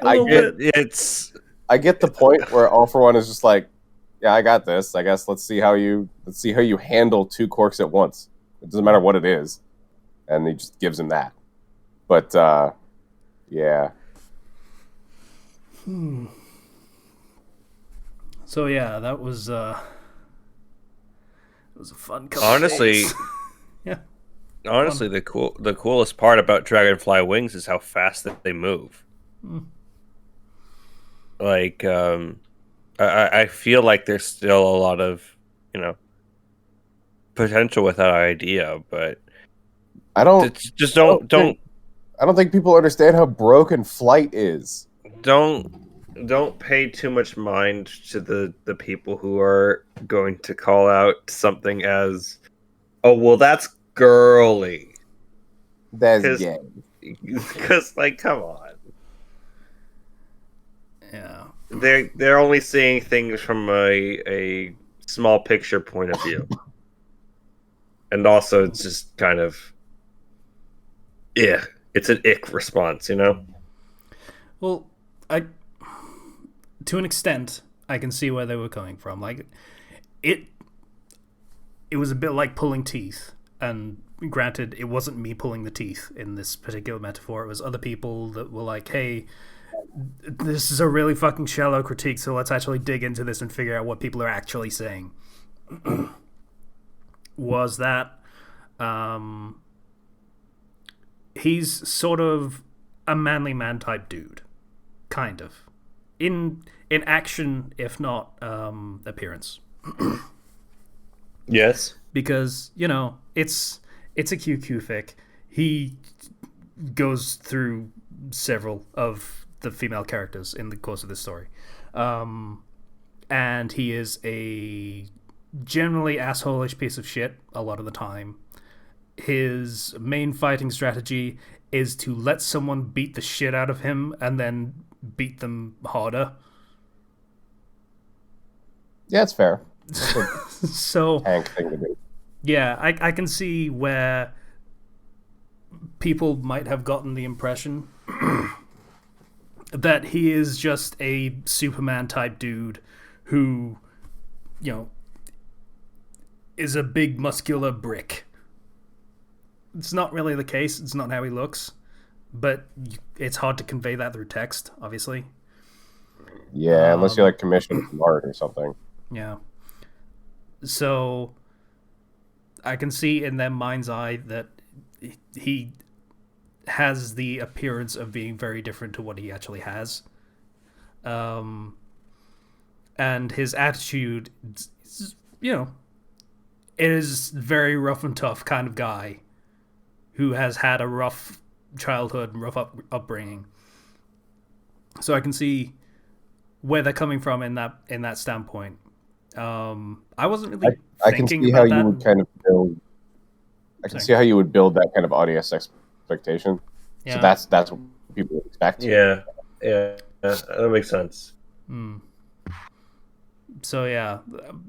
I get the point where All for One is just like, yeah, I got this. I guess let's see how you handle two quirks at once. It doesn't matter what it is, and he just gives him that. But yeah. So yeah, that was a fun couple Honestly, days. Yeah. honestly, the coolest part about dragonfly wings is how fast that they move. Like, I feel like there's still a lot of potential with that idea, but I don't just don't think people understand how broken flight is. don't don't pay too much mind to the people who are going to call out something as, oh well, that's girly. That's gay. Because like, come on. Yeah. They're only seeing things from a small picture point of view. And also it's just kind of it's an ick response, you know? Well, to an extent, I can see where they were coming from. Like, it was a bit like pulling teeth, and granted, it wasn't me pulling the teeth in this particular metaphor. It was other people that were like, "Hey, this is a really fucking shallow critique, so let's actually dig into this and figure out what people are actually saying." Was that he's sort of a manly man type dude, kind of, in action, if not appearance. Yes. Because, you know, it's a QQ fic. He goes through several of the female characters in the course of this story. And he is a generally asshole-ish piece of shit a lot of the time. His main fighting strategy is to let someone beat the shit out of him and then beat them harder. Yeah, it's fair. So Tank thing to do. yeah, I can see where people might have gotten the impression that he is just a Superman type dude who, you know, is a big muscular brick. It's not really the case. It's not how he looks, but it's hard to convey that through text, obviously. Yeah, unless you like commission from art or something. Yeah. So I can see in their mind's eye that he has the appearance of being very different to what he actually has. And his attitude, you know, is very rough and tough kind of guy who has had a rough childhood and rough upbringing. So I can see where they're coming from in that standpoint. I wasn't really I can thinking see about how that. you would kind of build. I can see how you would build that kind of audience expectation. Yeah. So that's what people would expect. Yeah, that makes sense. So yeah,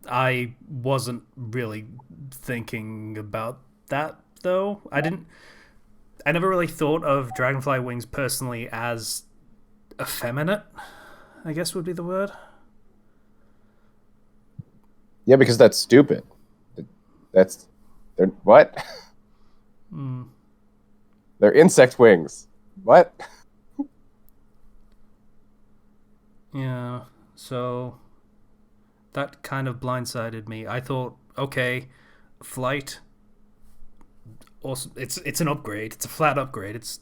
I wasn't really thinking about that though. I never really thought of Dragonfly Wings personally as effeminate, I guess would be the word. Yeah, because that's stupid. They're what? They're insect wings. What? Yeah, so that kind of blindsided me. I thought, okay, flight. Also, it's an upgrade. It's a flat upgrade. It's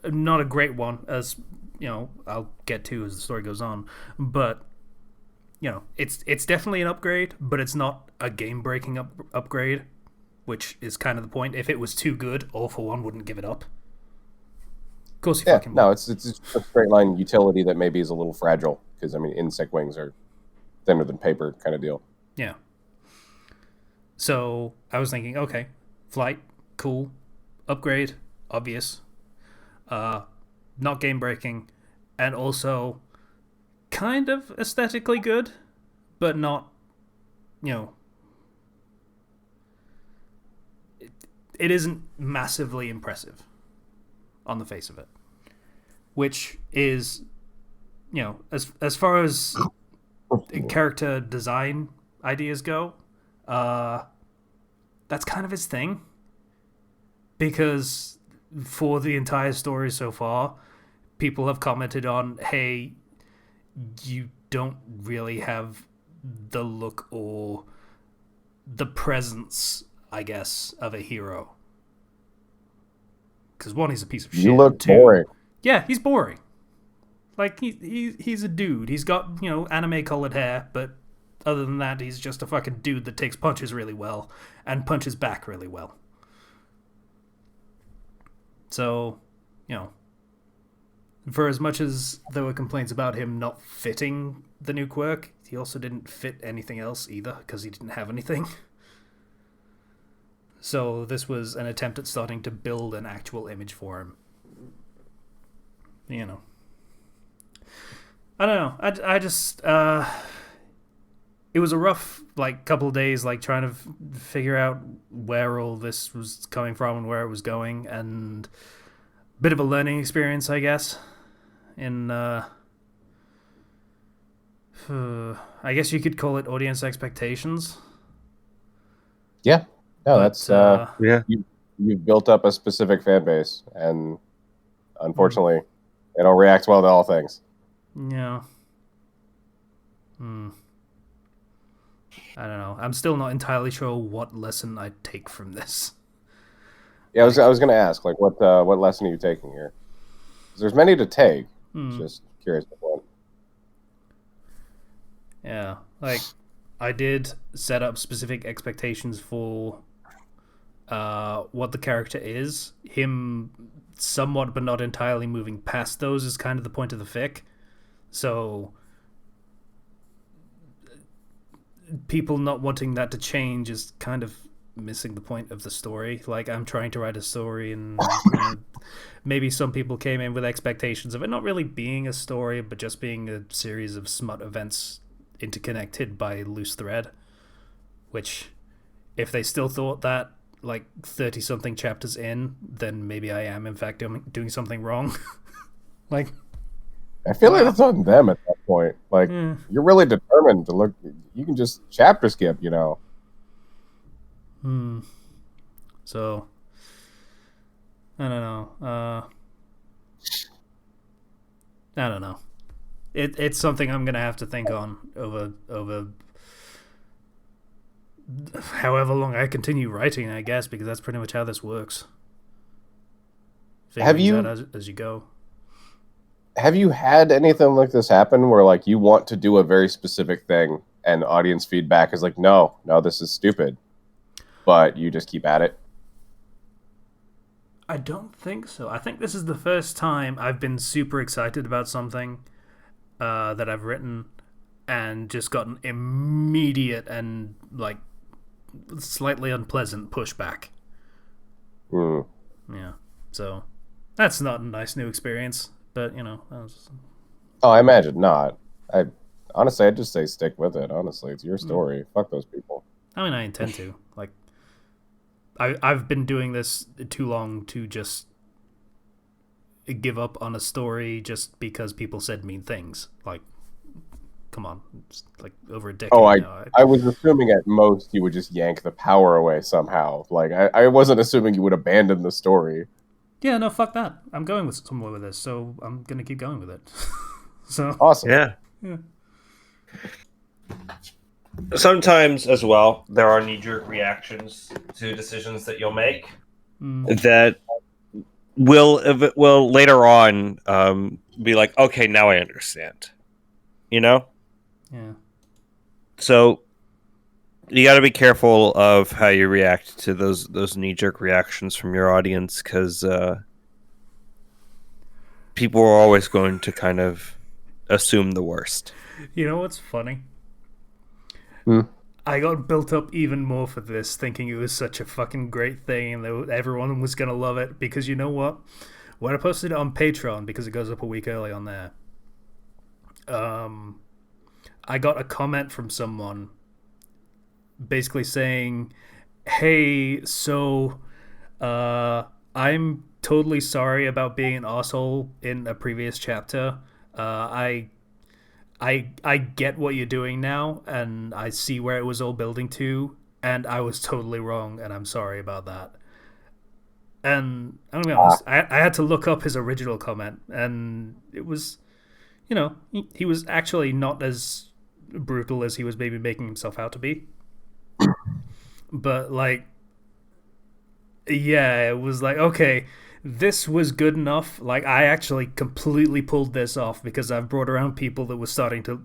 not a great one, as you know, I'll get to as the story goes on. But you know, it's definitely an upgrade, but it's not a game-breaking upgrade, which is kind of the point. If it was too good, All for One wouldn't give it up. Of course, you fucking no, it's a straight line utility that maybe is a little fragile because I mean, insect wings are thinner than paper, kind of deal. Yeah. So I was thinking, okay, flight, cool, upgrade, obvious, not game breaking, and also kind of aesthetically good, but not, you know, it isn't massively impressive on the face of it, which is, you know, as far as character design ideas go, that's kind of his thing, because for the entire story so far, people have commented on, hey, you don't really have the look or the presence, I guess, of a hero. Because one, he's a piece of shit. You look two, boring. Yeah, he's boring. Like, he's a dude. He's got, you know, anime-colored hair, but other than that, he's just a fucking dude that takes punches really well and punches back really well. So, you know, for as much as there were complaints about him not fitting the new quirk, he also didn't fit anything else either because he didn't have anything. So this was an attempt at starting to build an actual image for him. You know. I don't know. I just it was a rough couple of days trying to figure out where all this was coming from and where it was going, and a bit of a learning experience, I guess. In I guess you could call it audience expectations. Yeah. No, But, that's Yeah. you've built up a specific fan base, and unfortunately, they don't react well to all things. Yeah. I don't know. I'm still not entirely sure what lesson I take from this. Yeah, I was going to ask, what lesson are you taking here? 'Cause there's many to take. Just curious about one. Yeah, I did set up specific expectations for what the character is. Him somewhat but not entirely moving past those is kind of the point of the fic. So people not wanting that to change is kind of missing the point of the story. I'm trying to write a story, and maybe some people came in with expectations of it not really being a story, but just being a series of smut events interconnected by loose thread. Which, if they still thought that 30-something chapters in, then maybe I am in fact doing something wrong. I feel like that's on them at that point. You're really determined to look. You can just chapter skip, So, I don't know. I don't know. It's something I'm gonna have to think on over however long I continue writing, I guess, because that's pretty much how this works. Have you as you go? Have you had anything like this happen where you want to do a very specific thing and audience feedback is no, this is stupid, but you just keep at it? I don't think so. I think this is the first time I've been super excited about something that I've written and just gotten immediate and slightly unpleasant pushback. Yeah. So that's not a nice new experience, but Oh, I imagine not. Honestly, I'd just say stick with it. Honestly, it's your story. Fuck those people. I mean, I intend to. I've been doing this too long to just give up on a story just because people said mean things. Come on, it's over a decade now. I was assuming at most you would just yank the power away somehow. I wasn't assuming you would abandon the story. Yeah, no, fuck that. I'm going somewhere with this, so I'm gonna keep going with it. So awesome. Yeah. Sometimes, as well, there are knee-jerk reactions to decisions that you'll make that will later on be okay, now I understand. Yeah. So you got to be careful of how you react to those knee-jerk reactions from your audience, because people are always going to kind of assume the worst. You know what's funny? I got built up even more for this, thinking it was such a fucking great thing and that everyone was gonna love it, because you know what? When I posted it on Patreon, because it goes up a week early on there, I got a comment from someone basically saying, hey, so I'm totally sorry about being an asshole in a previous chapter. I get what you're doing now, and I see where it was all building to, and I was totally wrong, and I'm sorry about that. And I'm gonna be honest, I had to look up his original comment, and it was, he was actually not as brutal as he was maybe making himself out to be. But yeah, it was okay, this was good enough. I actually completely pulled this off because I've brought around people that were starting to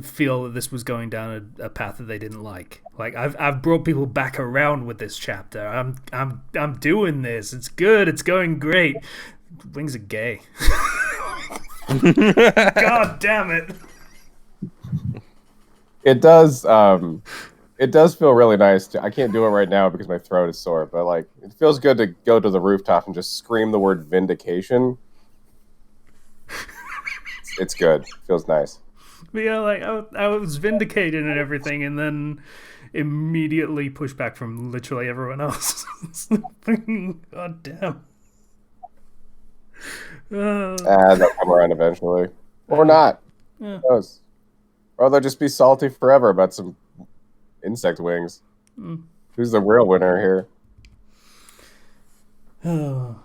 feel that this was going down a path that they didn't like. I've brought people back around with this chapter. I'm doing this. It's good. It's going great. Wings are gay. God damn it. It does. It does feel really nice. I can't do it right now because my throat is sore. But like, it feels good to go to the rooftop and just scream the word vindication. It's good. It feels nice. But yeah, like I was vindicated and everything, and then immediately pushed back from literally everyone else. God damn. They'll come around eventually, or not. Yeah. Who knows? Or they'll just be salty forever about some insect wings. Who's the real winner here? So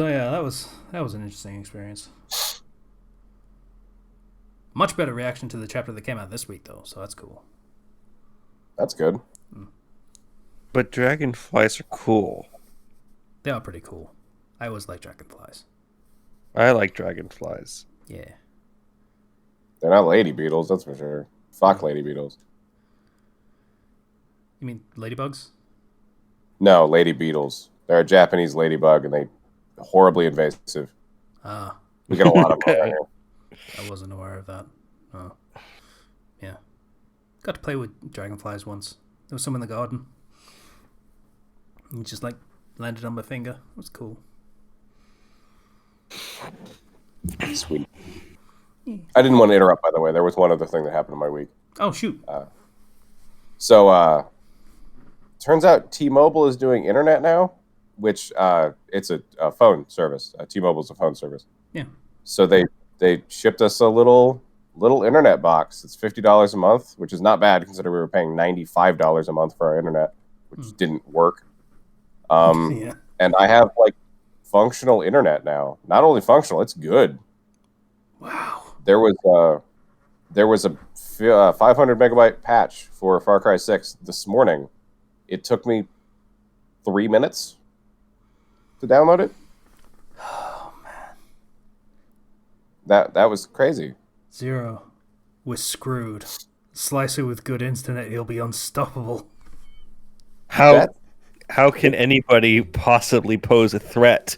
yeah, that was an interesting experience. Much better reaction to the chapter that came out this week, though, so that's cool. That's good. But dragonflies are cool. They are pretty cool. I always like dragonflies. I like dragonflies. Yeah. They're not lady beetles, that's for sure. Fuck lady beetles. You mean ladybugs? No, lady beetles. They're a Japanese ladybug, and they're horribly invasive. Ah. We get a lot of them around here. I wasn't aware of that. Oh. Yeah. Got to play with dragonflies once. There was some in the garden. And just like landed on my finger. It was cool. Sweet. I didn't want to interrupt, by the way. There was one other thing that happened in my week. Oh, shoot. Turns out T-Mobile is doing internet now, which it's a phone service. T-Mobile's a phone service. Yeah. So they shipped us a little internet box. It's $50 a month, which is not bad considering we were paying $95 a month for our internet, which didn't work. Yeah. And I have like functional internet now. Not only functional, it's good. Wow. There was a 500 megabyte patch for Far Cry 6 this morning. It took me 3 minutes to download it. Oh, man. That was crazy. Zero. We're screwed. Slicer with good internet, he'll be unstoppable. How can anybody possibly pose a threat?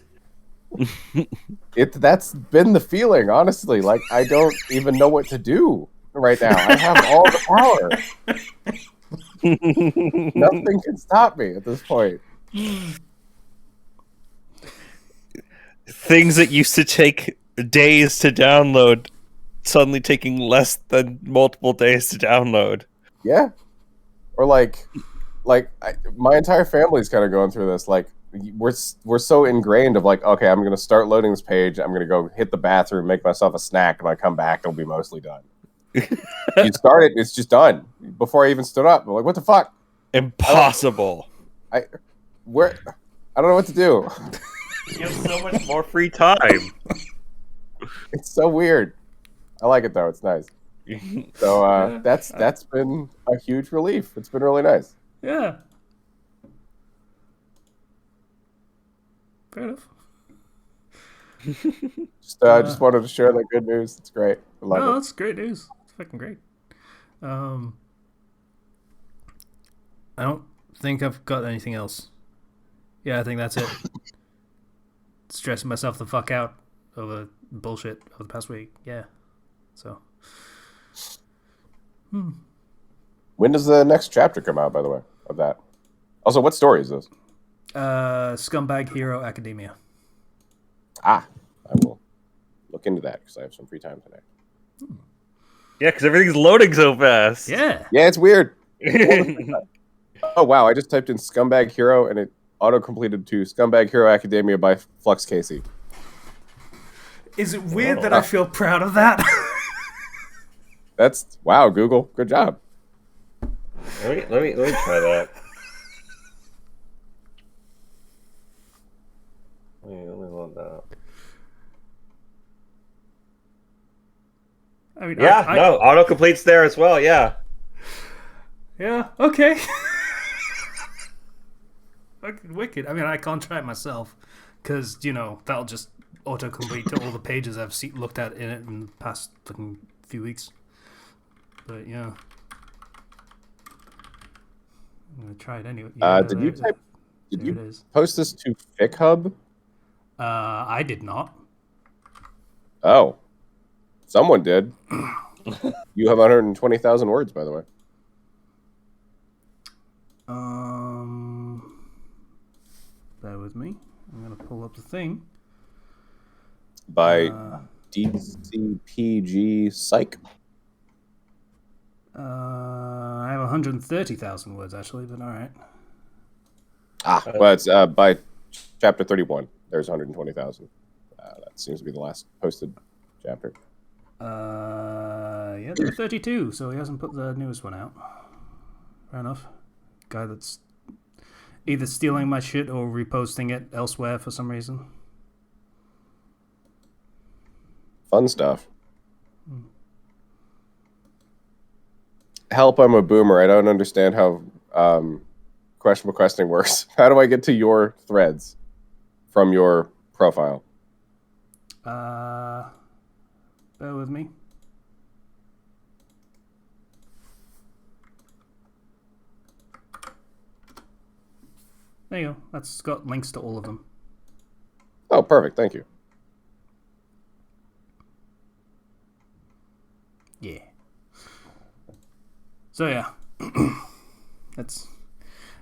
That's been the feeling, honestly. Like, I don't even know what to do right now. I have all the power. Nothing can stop me at this point. Things that used to take days to download suddenly taking less than multiple days to download. Yeah. Or my entire family's kind of going through this. Like, we're so ingrained of like, okay, I'm going to start loading this page. I'm going to go hit the bathroom, make myself a snack. And when I come back, it'll be mostly done. You start it, it's just done. Before I even stood up, I'm like, what the fuck? Impossible. I don't know what to do. You have so much more free time. It's so weird. I like it though. It's nice. So that's been a huge relief. It's been really nice. Yeah. Fair enough. Just wanted to share that good news. It's great. I love it. That's great news. It's fucking great. I don't think I've got anything else. Yeah, I think that's it. Stressing myself the fuck out over bullshit over the past week. Yeah. So. When does the next chapter come out, by the way, of that? Also, what story is this? Scumbag Hero Academia. I will look into that because I have some free time today. Yeah, because everything's loading so fast. Yeah. Yeah, it's weird. Oh, wow. I just typed in Scumbag Hero and it auto-completed to Scumbag Hero Academia by Flux Casey. Is it weird that I feel proud of that? That's... Wow, Google. Good job. Let me try that. Let me load that up. I mean, Yeah, no, autocomplete's there as well, yeah. Yeah, okay. Fucking wicked. I mean, I can't try it myself, because, that'll just autocomplete to all the pages I've looked at in it in the past fucking few weeks. But, yeah. I'm going to try it anyway. Yeah, Did you post this to FicHub? I did not. Oh. Someone did. You have 120,000 words, by the way. Bear with me. I'm going to pull up the thing. By DCPG Psych. I have 130,000 words, actually, but all right. But it's by chapter 31. There's 120,000. That seems to be the last posted chapter. Yeah, there are 32, so he hasn't put the newest one out. Fair enough. Guy that's either stealing my shit or reposting it elsewhere for some reason. Fun stuff. Help, I'm a boomer. I don't understand how question requesting works. How do I get to your threads from your profile? Bear with me. There you go. That's got links to all of them. Oh, perfect. Thank you. Yeah. So yeah, that's.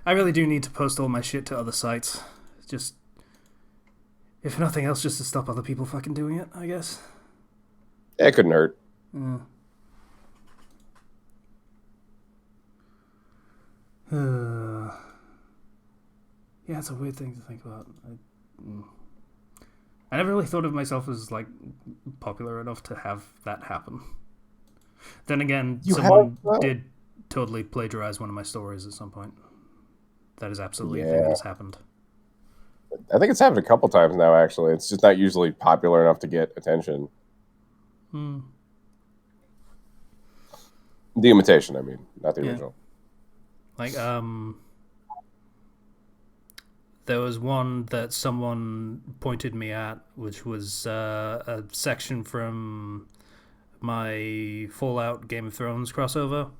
I really do need to post all my shit to other sites. Just, if nothing else, just to stop other people fucking doing it, I guess. Yeah, it couldn't hurt. Yeah, it's a weird thing to think about. I never really thought of myself as like popular enough to have that happen. Then again, someone did totally plagiarize one of my stories at some point. That is absolutely a thing that has happened. I think it's happened a couple times now, actually. It's just not usually popular enough to get attention. The imitation, I mean, not the original. Like, there was one that someone pointed me at, which was a section from my Fallout Game of Thrones crossover,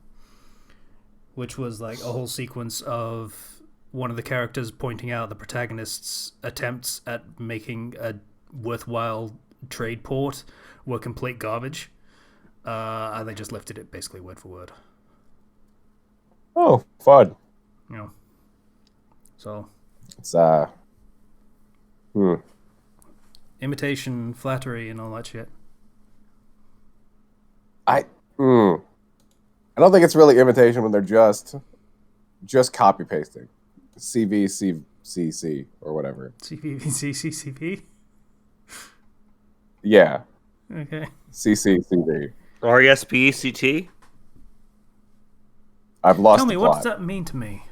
which was like a whole sequence of one of the characters pointing out the protagonist's attempts at making a worthwhile trade port were complete garbage, and they just lifted it basically word for word. Oh, fun. You know, so it's imitation, flattery, and all that shit. I don't think it's really imitation when they're just copy pasting. CVCCC or whatever. CVCCCP? Yeah. Okay. CCCV. RESPECT? I've lost Tell me, the what plot. does that mean to me?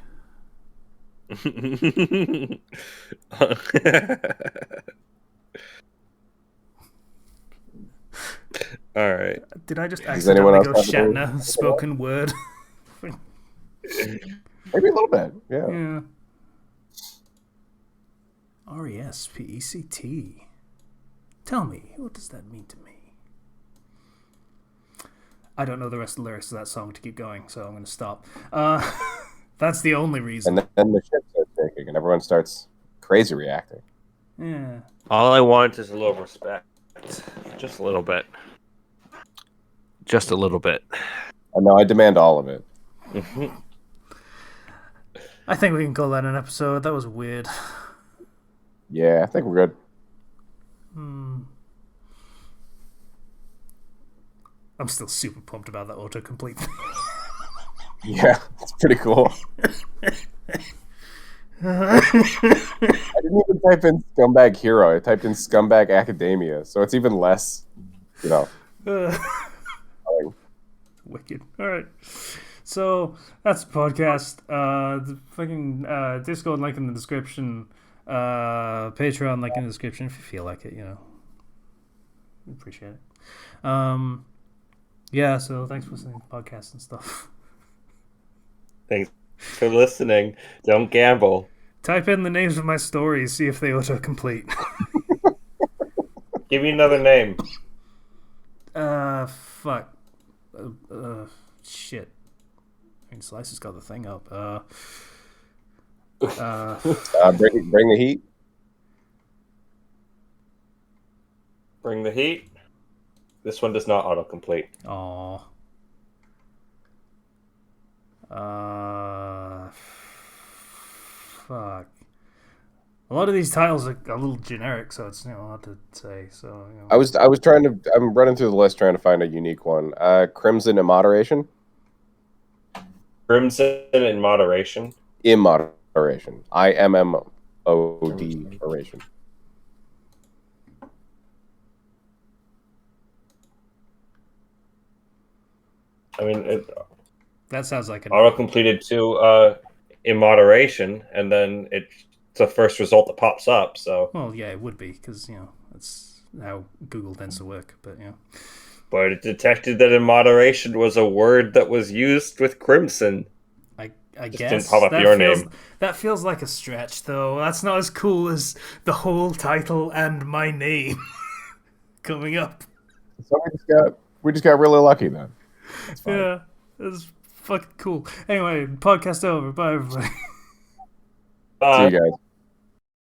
All right. Did I just accidentally go else have Shatner spoken word? Maybe a little bit, yeah. RESPECT. Tell me, what does that mean to me? I don't know the rest of the lyrics of that song to keep going, so I'm going to stop. That's the only reason. And then the ship starts shaking, and everyone starts crazy reacting. Yeah. All I want is a little respect. Just a little bit. Just a little bit. No, I demand all of it. I think we can call that an episode. That was weird. Yeah, I think we're good. I'm still super pumped about that autocomplete thing. Yeah, it's pretty cool. I didn't even type in scumbag hero. I typed in scumbag academia, so it's even less, Wicked. All right. So that's the podcast. The fucking Discord link in the description. Patreon link in the description if you feel like it. We appreciate it. Yeah. So thanks for listening to the podcast and stuff. Thanks for listening. Don't gamble. Type in the names of my stories. See if they autocomplete. Give me another name. Fuck. Shit. I mean, Slice has got the thing up. Bring the heat. Bring the heat. This one does not autocomplete. Aww. Fuck. A lot of these titles are a little generic, so it's hard to say. So I was trying to. I'm running through the list trying to find a unique one. Crimson Immoderation. Crimson in moderation. Immoderation. IMMOD-eration. I mean, that sounds like an auto-completed to immoderation, and then it's the first result that pops up. So, well, yeah, it would be because that's how Google tends to work. But but it detected that immoderation was a word that was used with crimson. I Just guess didn't pop up your name. That feels like a stretch, though. That's not as cool as the whole title and my name coming up. So we just got really lucky then. Yeah, it's fucking cool. Anyway, podcast over. Bye, everybody. See you guys.